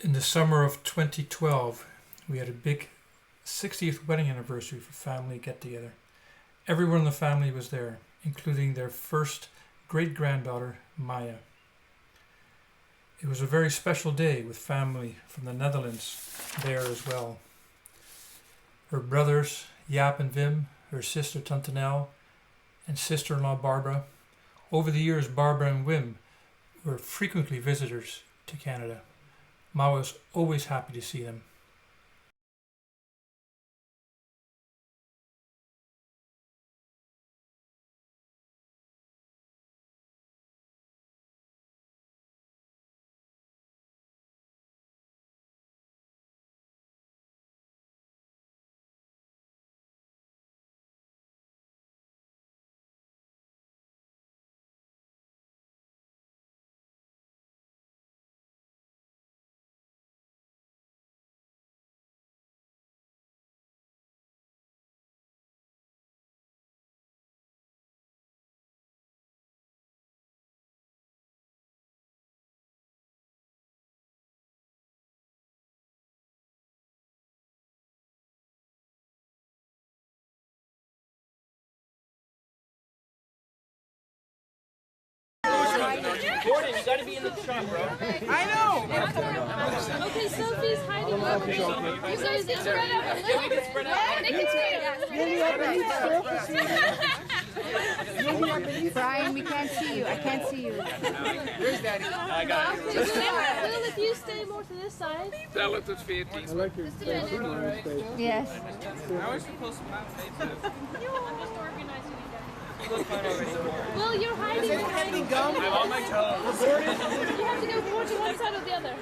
In the summer of 2012, we had a big 60th wedding anniversary for family get-together. Everyone in the family was there, including their first great-granddaughter, Maya. It was a very special day with family from the Netherlands there as well. Her brothers, Jaap and Wim, her sister Tante Nel, and sister-in-law Barbara. Over the years, Barbara and Wim were frequently visitors to Canada. Ma was always happy to see them. Gordon, you gotta be in the shot, bro. I know! Okay, Sophie's hiding over. You guys can spread out a little. They can spread. Brian, we can't see you. I can't see you. Where's Daddy? I got it. Will, if you stay more to this side. Tell it at 14. Just a minute. Yes. I was supposed to mount faces. I'm just organizing you guys. Well, you're hiding behind me. I'm on my toes. You have to go more to one side or the other.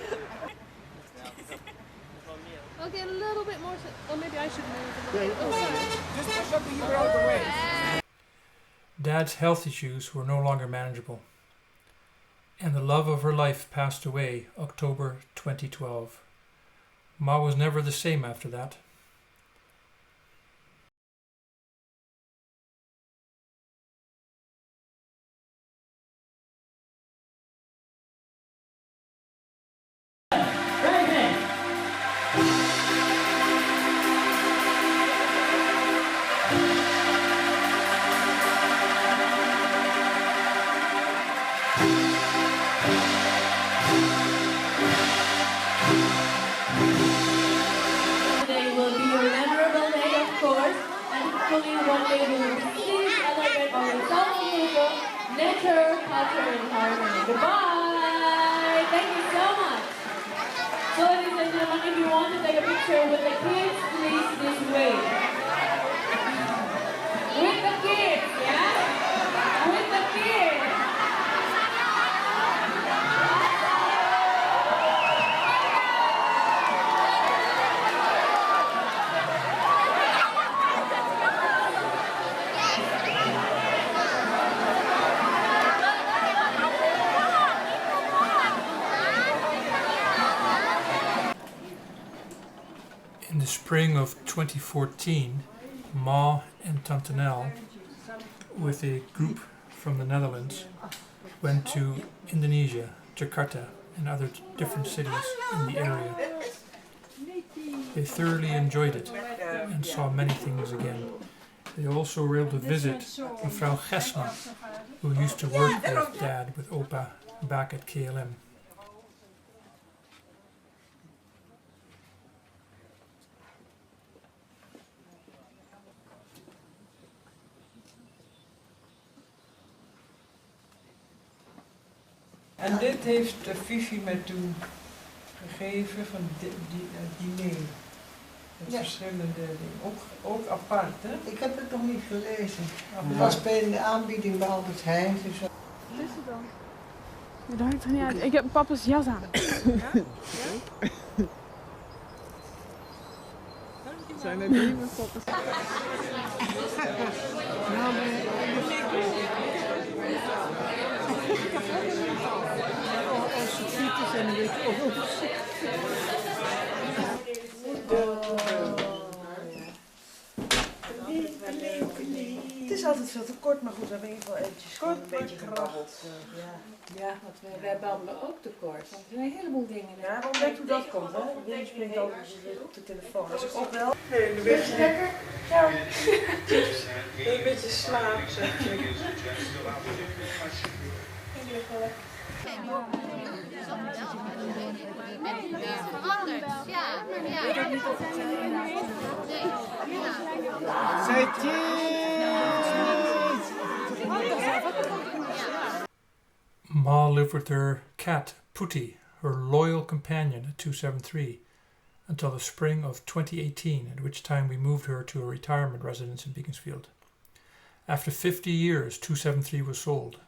Okay, a little bit more. Or maybe I should move a little bit. Just push up and you out of the way. Dad's health issues were no longer manageable, and the love of her life passed away October 2012. Ma was never the same after that. Nature, culture, and harmony. Goodbye! Thank you so much. So ladies and gentlemen, if you want to take a picture with the kids, please this way. With the kids, yeah? With the kids. In the spring of 2014, Ma and Tante Nel, with a group from the Netherlands, went to Indonesia, Jakarta, and other different cities in the area. They thoroughly enjoyed it and saw many things again. They also were able to visit Mevrouw Gesma, who used to work with Dad, with Opa, back at KLM. En dit heeft Fifi me toen gegeven van diner. Met verschillende dingen. Ook apart, hè? Ik heb het nog niet gelezen. Het was bij de aanbieding bij Albert Heijn. Dus... Wat is het dan? Dat hangt er niet uit. Ik heb papa's jas aan. Ja? Zijn er niet met papa's? Nou, als Sofietjes en een beetje Het is altijd veel te kort, maar goed, we hebben in ieder geval eventjes gewoon een beetje gebabbeld. Ja, want wij babbelen ook te kort. Want er zijn een heleboel dingen. Ja, maar weet hoe dat komt, hè? Wim springt altijd op de telefoon. Als ik opbel, een beetje lekker. Ja. Een beetje slaap, zeg je. Veranderd, ja. Ma lived with her cat, Miti, her loyal companion at 273, until the spring of 2018, at which time we moved her to a retirement residence in Beaconsfield. After 50 years, 273 was sold.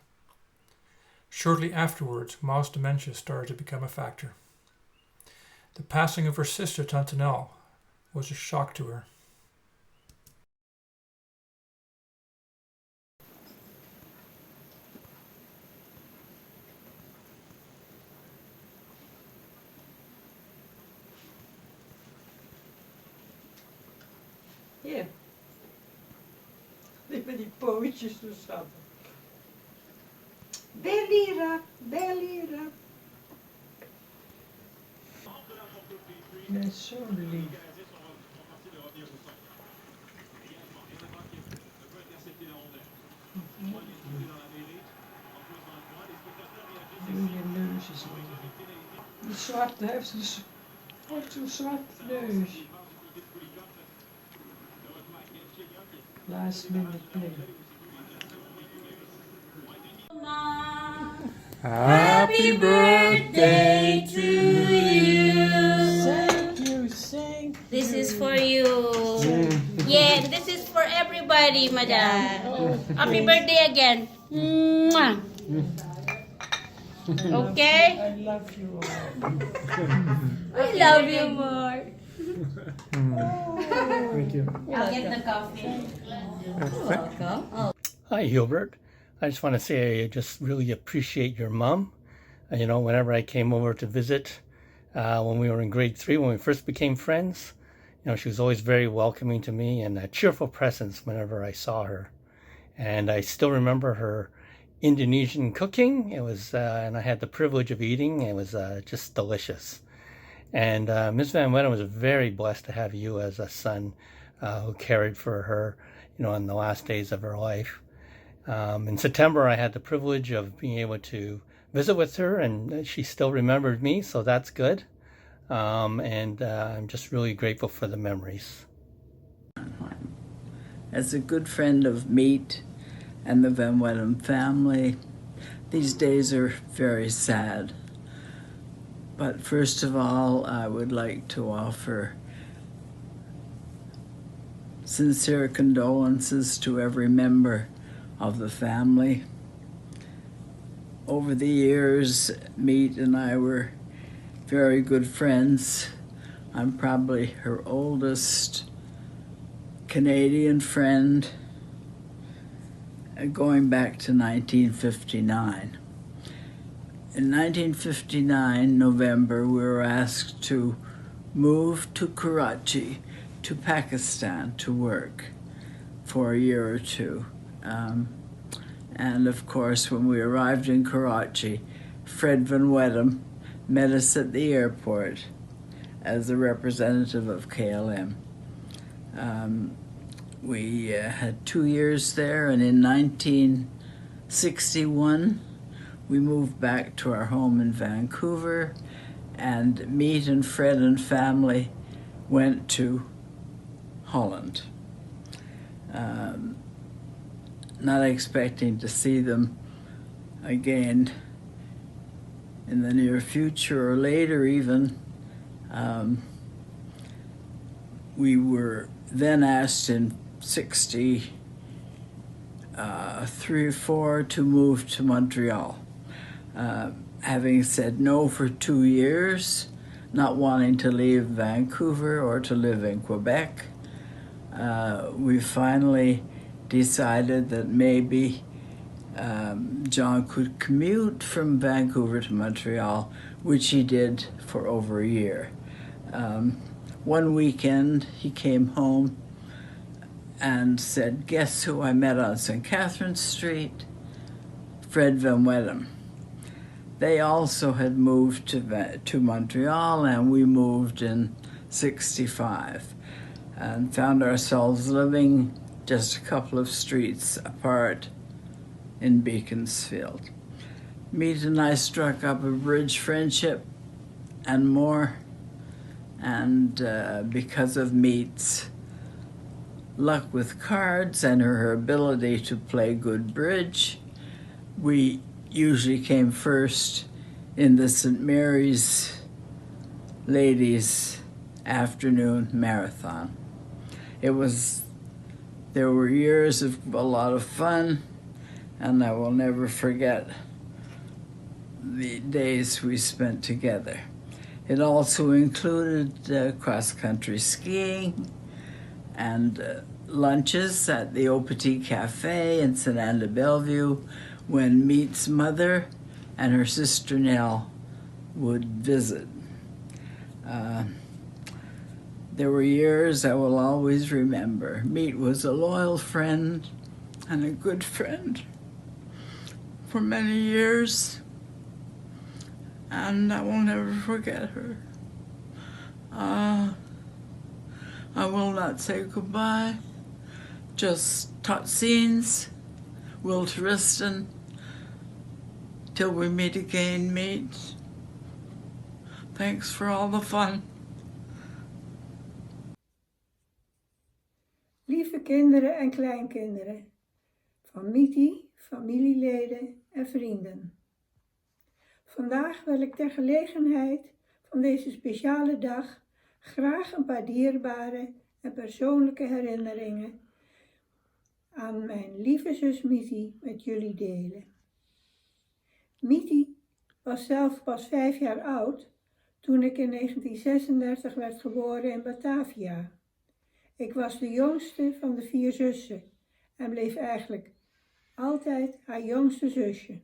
Shortly afterwards, Ma's dementia started to become a factor. The passing of her sister, Tante Nell, was a shock to her. Ja. Met die pootjes zo schattig. Belira, Belira. Je bent zo lief. Je neus is lief. Die zwarte heeft zo'n zwart neus. Last minute play. Happy birthday to you. Thank you, thank you. This is for you. Yeah, this is for everybody, madam. Happy birthday again. Mwah. Okay? I love you all. I love you more. Thank you. I'll get the coffee. You're welcome. Hi, Hubert. I just want to say I just really appreciate your mom. You know, whenever I came over to visit when we were in grade 3, when we first became friends, you know, she was always very welcoming to me and a cheerful presence whenever I saw her. And I still remember her Indonesian cooking. It was, and I had the privilege of eating. It was just delicious. And Ms. Van Wettum was very blessed to have you as a son who cared for her, you know, in the last days of her life. In September, I had the privilege of being able to visit with her, and she still remembered me, so that's good. And I'm just really grateful for the memories. As a good friend of Miti and the Van Wettum family, these days are very sad. But first of all, I would like to offer sincere condolences to every member of the family. Over the years, Miti and I were very good friends. I'm probably her oldest Canadian friend, going back to 1959. In 1959, November, we were asked to move to Karachi, to Pakistan, to work for a year or two. And of course, when we arrived in Karachi, Fred Van Wettum met us at the airport as a representative of KLM. We had 2 years there, and in 1961, we moved back to our home in Vancouver, and Miti and Fred and family went to Holland. Not expecting to see them again in the near future or later even. We were then asked in 63 or 4 to move to Montreal. Having said no for 2 years, not wanting to leave Vancouver or to live in Quebec, we finally decided that maybe John could commute from Vancouver to Montreal, which he did for over a year. One weekend he came home and said, guess who I met on St. Catherine Street? Fred Van Wettum. They also had moved to Montreal, and we moved in 65 and found ourselves living just a couple of streets apart in Beaconsfield. Miti and I struck up a bridge friendship and more, and because of Meet's luck with cards and her ability to play good bridge, we usually came first in the St. Mary's Ladies Afternoon Marathon. There were years of a lot of fun, and I will never forget the days we spent together. It also included cross-country skiing and lunches at the Au Petit Cafe in St. Anne de Bellevue, when Meet's mother and her sister Nell would visit. There were years I will always remember. Meet was a loyal friend and a good friend for many years, and I will never forget her. I will not say goodbye, just tot scenes, Will Tristan, till we meet again, Meet. Thanks for all the fun. Lieve kinderen en kleinkinderen, van Miti, familieleden en vrienden. Vandaag wil ik ter gelegenheid van deze speciale dag graag een paar dierbare en persoonlijke herinneringen aan mijn lieve zus Miti met jullie delen. Miti was zelf pas 5 jaar oud toen ik in 1936 werd geboren in Batavia. Ik was de jongste van de 4 zussen en bleef eigenlijk altijd haar jongste zusje.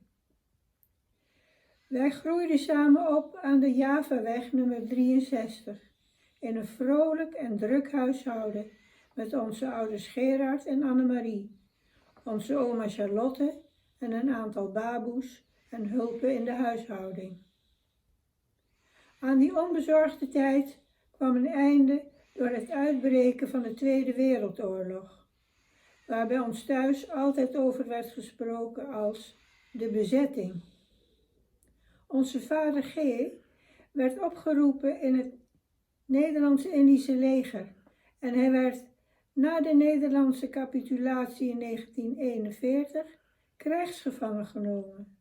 Wij groeiden samen op aan de Javaweg nummer 63 in een vrolijk en druk huishouden met onze ouders Gerard en Annemarie, onze oma Charlotte en een aantal baboes en hulpen in de huishouding. Aan die onbezorgde tijd kwam een einde door het uitbreken van de Tweede Wereldoorlog, waar bij ons thuis altijd over werd gesproken als de bezetting. Onze vader G. werd opgeroepen in het Nederlands-Indische leger en hij werd na de Nederlandse capitulatie in 1941 krijgsgevangen genomen.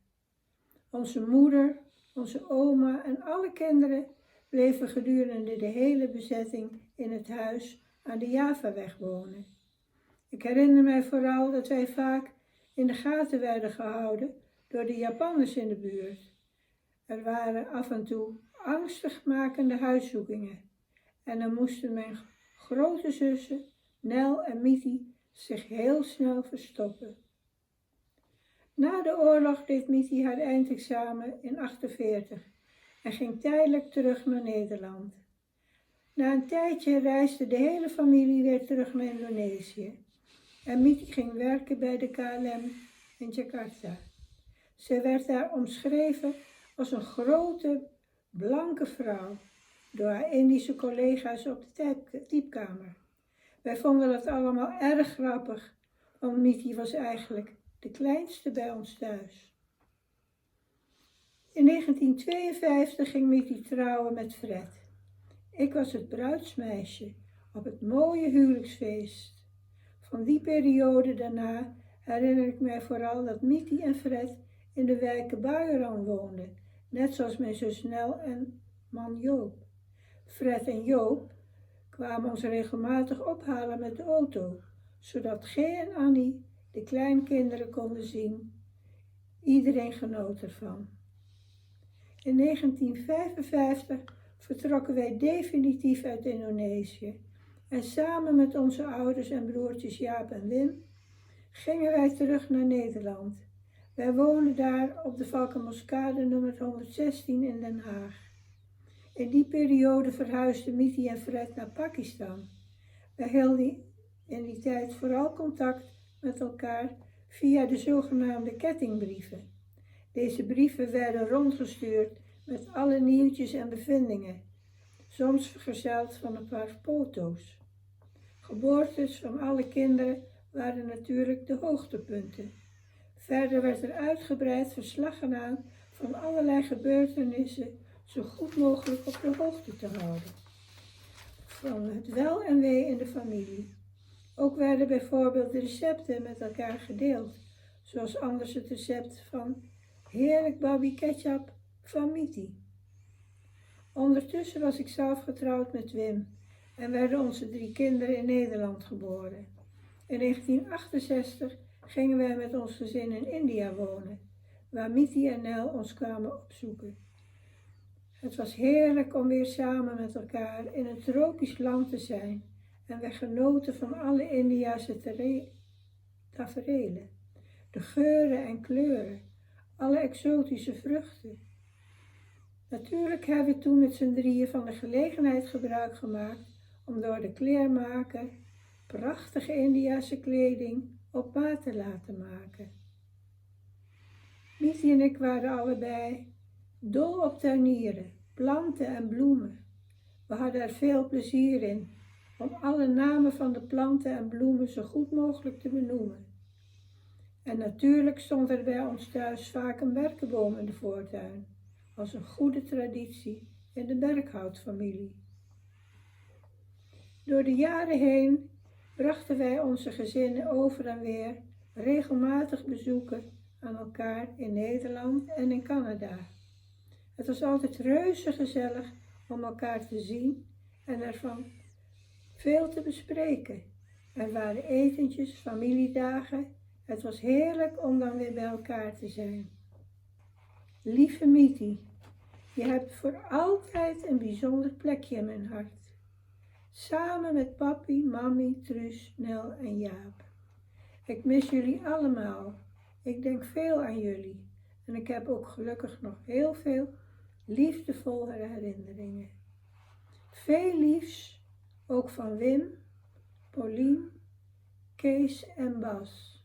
Onze moeder, onze oma en alle kinderen bleven gedurende de hele bezetting in het huis aan de Javaweg wonen. Ik herinner mij vooral dat wij vaak in de gaten werden gehouden door de Japanners in de buurt. Er waren af en toe angstigmakende huiszoekingen en dan moesten mijn grote zussen Nel en Miti zich heel snel verstoppen. Na de oorlog deed Miti haar eindexamen in 1948 en ging tijdelijk terug naar Nederland. Na een tijdje reisde de hele familie weer terug naar Indonesië en Miti ging werken bij de KLM in Jakarta. Zij werd daar omschreven als een grote, blanke vrouw door haar Indische collega's op de typekamer. Wij vonden dat allemaal erg grappig, want Miti was eigenlijk de kleinste bij ons thuis. In 1952 ging Miti trouwen met Fred. Ik was het bruidsmeisje op het mooie huwelijksfeest. Van die periode daarna herinner ik mij vooral dat Miti en Fred in de wijken Buienran woonden, net zoals mijn zus Nel en man Joop. Fred en Joop kwamen ons regelmatig ophalen met de auto, zodat G en Annie de kleinkinderen konden zien. Iedereen genoot ervan. In 1955 vertrokken wij definitief uit Indonesië en samen met onze ouders en broertjes Jaap en Wim gingen wij terug naar Nederland. Wij woonden daar op de Valkenmoskade nummer 116 in Den Haag. In die periode verhuisden Miti en Fred naar Pakistan. Wij in die tijd vooral contact met elkaar via de zogenaamde kettingbrieven. Deze brieven werden rondgestuurd met alle nieuwtjes en bevindingen, soms vergezeld van een paar foto's. Geboortes van alle kinderen waren natuurlijk de hoogtepunten. Verder werd er uitgebreid verslag gedaan van allerlei gebeurtenissen zo goed mogelijk op de hoogte te houden. Van het wel en wee in de familie. Ook werden bijvoorbeeld de recepten met elkaar gedeeld, zoals anders het recept van heerlijk babi ketchup van Miti. Ondertussen was ik zelf getrouwd met Wim en werden onze 3 kinderen in Nederland geboren. In 1968 gingen wij met ons gezin in India wonen, waar Miti en Nel ons kwamen opzoeken. Het was heerlijk om weer samen met elkaar in een tropisch land te zijn en wij genoten van alle Indiase taferelen, de geuren en kleuren, alle exotische vruchten. Natuurlijk hebben we toen met z'n drieën van de gelegenheid gebruik gemaakt om door de kleermaker prachtige Indiase kleding op maat te laten maken. Miti en ik waren allebei dol op tuinieren, planten en bloemen. We hadden er veel plezier in om alle namen van de planten en bloemen zo goed mogelijk te benoemen. En natuurlijk stond er bij ons thuis vaak een berkenboom in de voortuin, als een goede traditie in de Berghout-familie. Door de jaren heen brachten wij onze gezinnen over en weer regelmatig bezoeken aan elkaar in Nederland en in Canada. Het was altijd reuze gezellig om elkaar te zien en ervan veel te bespreken. Er waren etentjes, familiedagen. Het was heerlijk om dan weer bij elkaar te zijn. Lieve Miti, je hebt voor altijd een bijzonder plekje in mijn hart. Samen met papi, mami, Truus, Nel en Jaap. Ik mis jullie allemaal. Ik denk veel aan jullie. En ik heb ook gelukkig nog heel veel liefdevolle herinneringen. Veel liefs, ook van Wim, Paulien, Kees en Bas.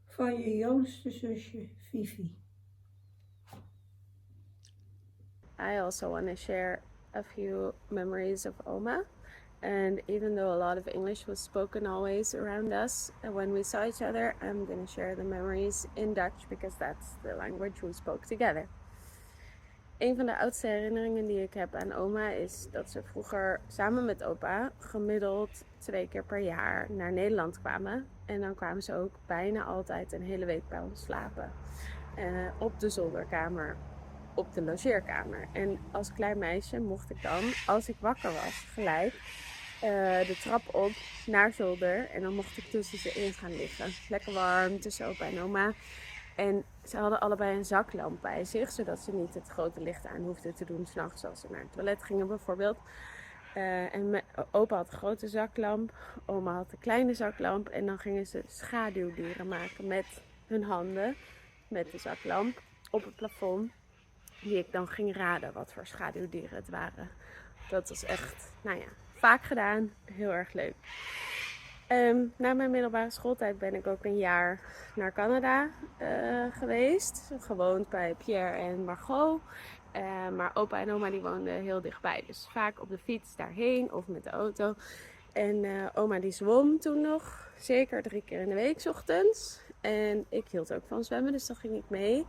Van je jongste zusje, Vivi. I also want to share a few memories of Oma. And even though a lot of English was spoken always around us, when we saw each other, I'm going to share the memories in Dutch because that's the language we spoke together. Een van de oudste herinneringen die ik heb aan oma is dat ze vroeger samen met opa gemiddeld 2 keer per jaar naar Nederland kwamen. En dan kwamen ze ook bijna altijd een hele week bij ons slapen. Op de zolderkamer, op de logeerkamer. En als klein meisje mocht ik dan, als ik wakker was, gelijk de trap op naar zolder. En dan mocht ik tussen ze in gaan liggen. Lekker warm tussen opa en oma. En ze hadden allebei een zaklamp bij zich, zodat ze niet het grote licht aan hoefden te doen 's nachts als ze naar het toilet gingen bijvoorbeeld. Opa had een grote zaklamp, oma had een kleine zaklamp. En dan gingen ze schaduwdieren maken met hun handen, met de zaklamp, op het plafond. Die ik dan ging raden wat voor schaduwdieren het waren. Dat was echt, vaak gedaan. Heel erg leuk. Na mijn middelbare schooltijd ben ik ook een jaar naar Canada geweest. Gewoond bij Pierre en Margot. Maar opa en oma die woonden heel dichtbij. Dus vaak op de fiets daarheen of met de auto. En oma die zwom toen nog. Zeker 3 keer in de week 's ochtends. En ik hield ook van zwemmen, dus dan ging ik mee.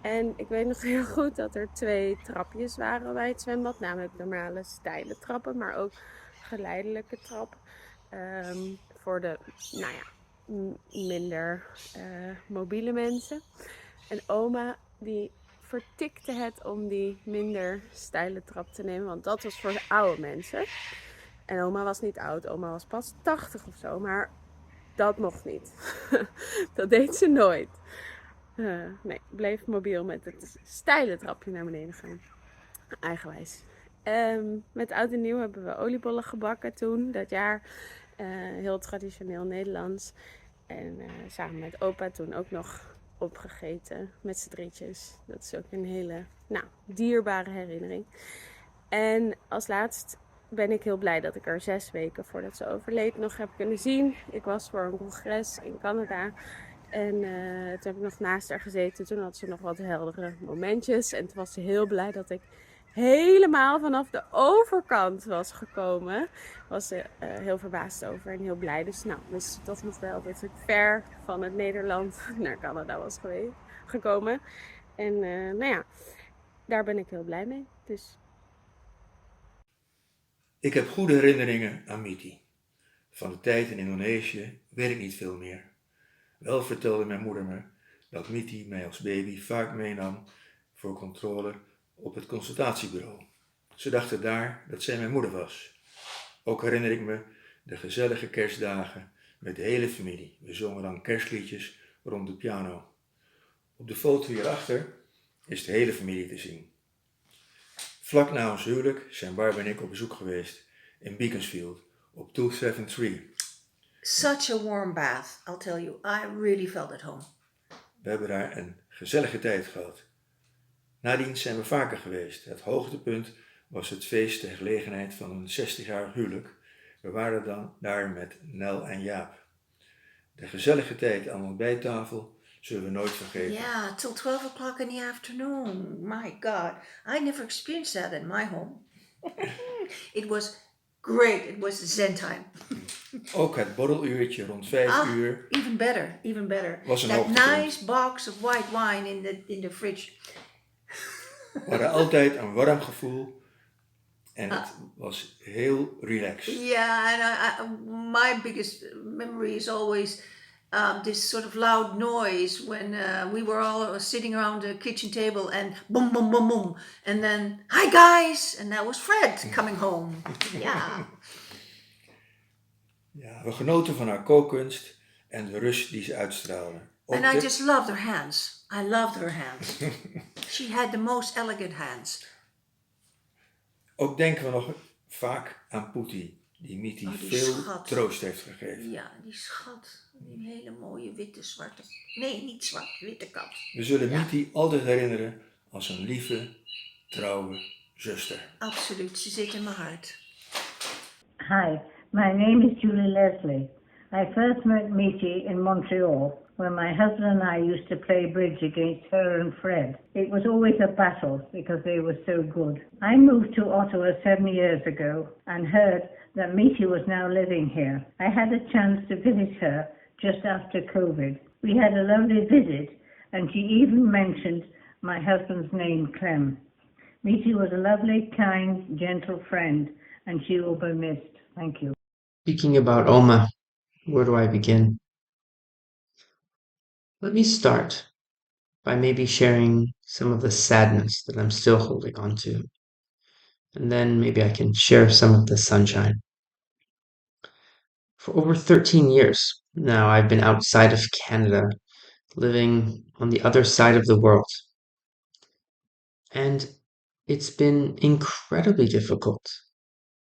En ik weet nog heel goed dat er 2 trapjes waren bij het zwembad. Namelijk normale steile trappen, maar ook geleidelijke trappen. Voor de, minder mobiele mensen. En oma die vertikte het om die minder steile trap te nemen. Want dat was voor de oude mensen. En oma was niet oud. Oma was pas 80 of zo. Maar dat mocht niet. Dat deed ze nooit. Nee, bleef mobiel met het steile trapje naar beneden gaan. Eigenwijs. Met oud en nieuw hebben we oliebollen gebakken toen, dat jaar. Heel traditioneel Nederlands. En samen met opa toen ook nog opgegeten met z'n drietjes. Dat is ook een hele dierbare herinnering. En als laatst ben ik heel blij dat ik haar 6 weken voordat ze overleed nog heb kunnen zien. Ik was voor een congres in Canada. En toen heb ik nog naast haar gezeten. Toen had ze nog wat heldere momentjes. En toen was ze heel blij dat ik helemaal vanaf de overkant was gekomen. Was ze heel verbaasd over en heel blij. Dus nou, wist ze toch nog wel dat ik ver van het Nederland naar Canada was gekomen. En nou ja, daar ben ik heel blij mee. Dus... Ik heb goede herinneringen aan Miti. Van de tijd in Indonesië weet ik niet veel meer. Wel vertelde mijn moeder me dat Miti mij als baby vaak meenam voor controle op het consultatiebureau. Ze dachten daar dat zij mijn moeder was. Ook herinner ik me de gezellige kerstdagen met de hele familie. We zongen dan kerstliedjes rond de piano. Op de foto hierachter is de hele familie te zien. Vlak na ons huwelijk zijn Barb en ik op bezoek geweest in Beaconsfield op 273. Such a warm bath, I'll tell you. I really felt at home. We hebben daar een gezellige tijd gehad. Nadien zijn we vaker geweest. Het hoogtepunt was het feest ter gelegenheid van een 60-jarig huwelijk. We waren dan daar met Nel en Jaap. De gezellige tijd aan de ontbijttafel zullen we nooit vergeten. Yeah, till 12 o'clock in the afternoon. My God, I never experienced that in my home. It was great. It was zen time. Ook het borreluurtje rond 5 uur. Even better, even better. Was een that hoogtepunt. nice box of white wine in the fridge. We hadden altijd een warm gevoel en het was heel relaxed. Yeah, and my biggest memory is always this sort of loud noise when we were all sitting around the kitchen table and boom, boom, boom, boom. And then, hi guys! And that was Fred coming home. Yeah. Ja, we genoten van haar kookkunst en de rust die ze uitstraalde. And I just loved her hands. I loved her hands. She had the most elegant hands. Ook denken we nog vaak aan Puti, die Miti veel troost heeft gegeven. Ja, die schat. Die hele mooie witte, zwarte... Nee, niet zwart, witte kat. We zullen Miti altijd herinneren als een lieve, trouwe zuster. Absoluut, ze zit in mijn hart. Hi, my name is Julie Leslie. I first met Miti in Montreal when my husband and I used to play bridge against her and Fred. It was always a battle because they were so good. I moved to Ottawa 7 years ago and heard that Miti was now living here. I had a chance to visit her just after COVID. We had a lovely visit and she even mentioned my husband's name, Clem. Miti was a lovely, kind, gentle friend and she will be missed. Thank you. Speaking about Oma, where do I begin? Let me start by maybe sharing some of the sadness that I'm still holding on to. And then maybe I can share some of the sunshine. For over 13 years now, I've been outside of Canada, living on the other side of the world. And it's been incredibly difficult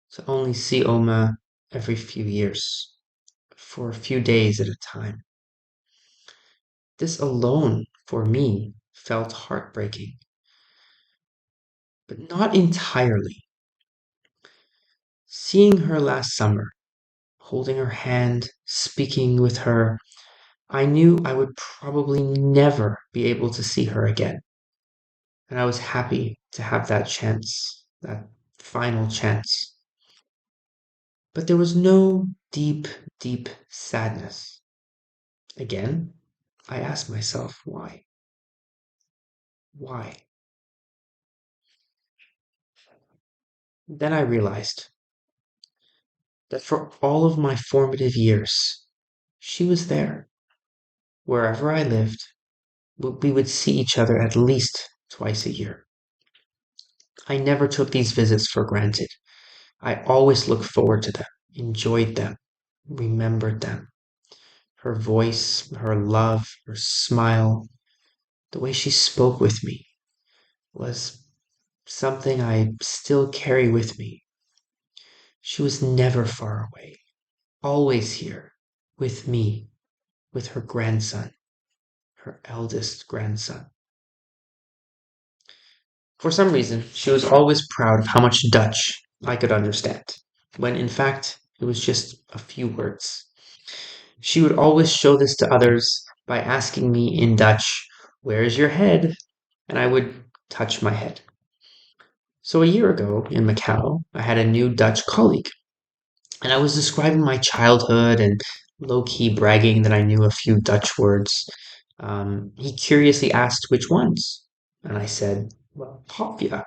to only see Oma every few years, for a few days at a time. This alone, for me, felt heartbreaking. But not entirely. Seeing her last summer, holding her hand, speaking with her, I knew I would probably never be able to see her again. And I was happy to have that chance, that final chance. But there was no deep, deep sadness. Again, I asked myself, why? Why? Then I realized that for all of my formative years, she was there. Wherever I lived, we would see each other at least twice a year. I never took these visits for granted. I always looked forward to them, enjoyed them, remembered them. Her voice, her love, her smile, the way she spoke with me was something I still carry with me. She was never far away, always here, with me, with her grandson, her eldest grandson. For some reason, she was always proud of how much Dutch I could understand, when in fact it was just a few words. She would always show this to others by asking me in Dutch, "Where's your head?" And I would touch my head. So a year ago in Macau, I had a new Dutch colleague, and I was describing my childhood and low-key bragging that I knew a few Dutch words. He curiously asked which ones, and I said, well, "Kopje,"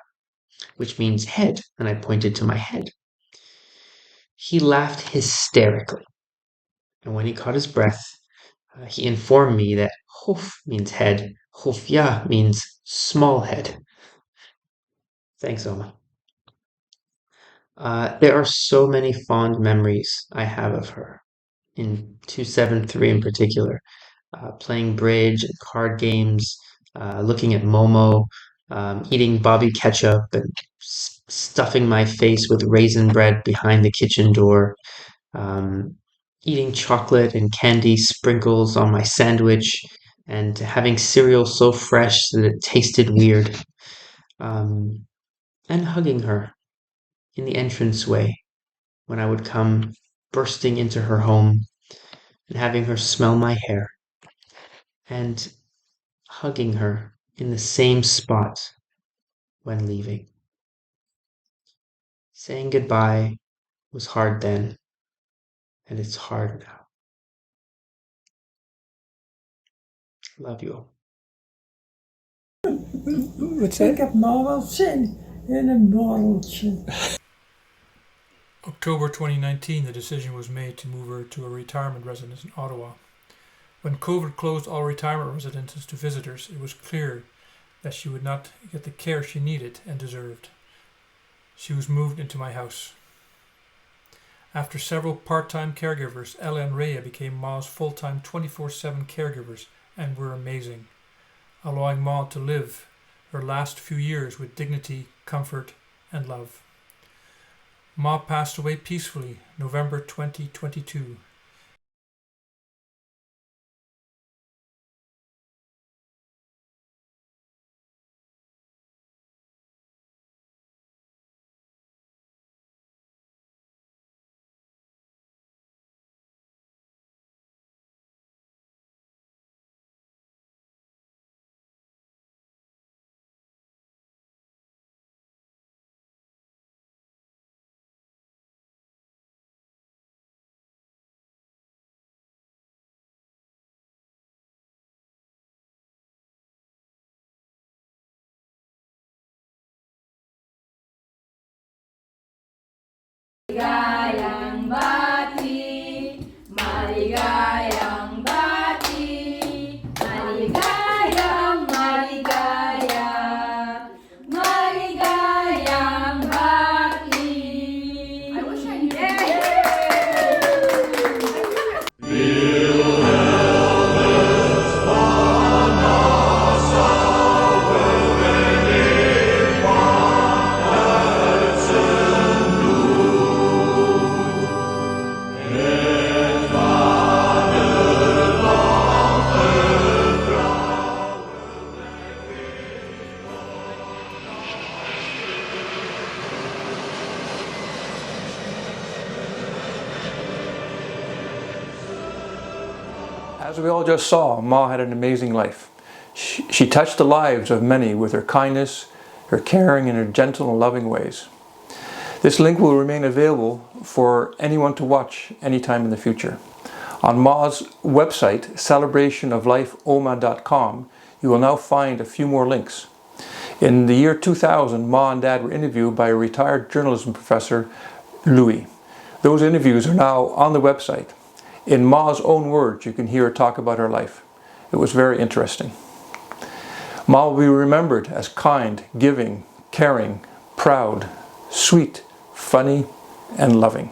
which means head, and I pointed to my head. He laughed hysterically, and when he caught his breath, he informed me that hof means head, hofja means small head. Thanks, Oma. There are so many fond memories I have of her, in 273 in particular, playing bridge and card games, looking at Momo, eating Bobby ketchup and stuffing my face with raisin bread behind the kitchen door, um, eating chocolate and candy sprinkles on my sandwich, and having cereal so fresh that it tasted weird, and hugging her in the entranceway when I would come bursting into her home and having her smell my hair and hugging her in the same spot when leaving. Saying goodbye was hard then, and it's hard now. Love you all. Ik heb nog wel zin in een borreltje. October 2019, the decision was made to move her to a retirement residence in Ottawa. When COVID closed all retirement residences to visitors, it was clear that she would not get the care she needed and deserved. She was moved into my house. After several part-time caregivers, Ella and Rhea became Ma's full-time 24/7 caregivers and were amazing, allowing Ma to live her last few years with dignity, comfort, and love. Ma passed away peacefully November 2022. Maligayang bati, maligayang bati, maligayang maligaya, maligayang bati. I wish I As we all just saw, Ma had an amazing life. She touched the lives of many with her kindness, her caring, and her gentle and loving ways. This link will remain available for anyone to watch anytime in the future. On Ma's website, celebrationoflifeoma.com, you will now find a few more links. In the year 2000, Ma and Dad were interviewed by a retired journalism professor, Louis. Those interviews are now on the website. In Ma's own words, you can hear her talk about her life. It was very interesting. Ma will be remembered as kind, giving, caring, proud, sweet, funny, and loving.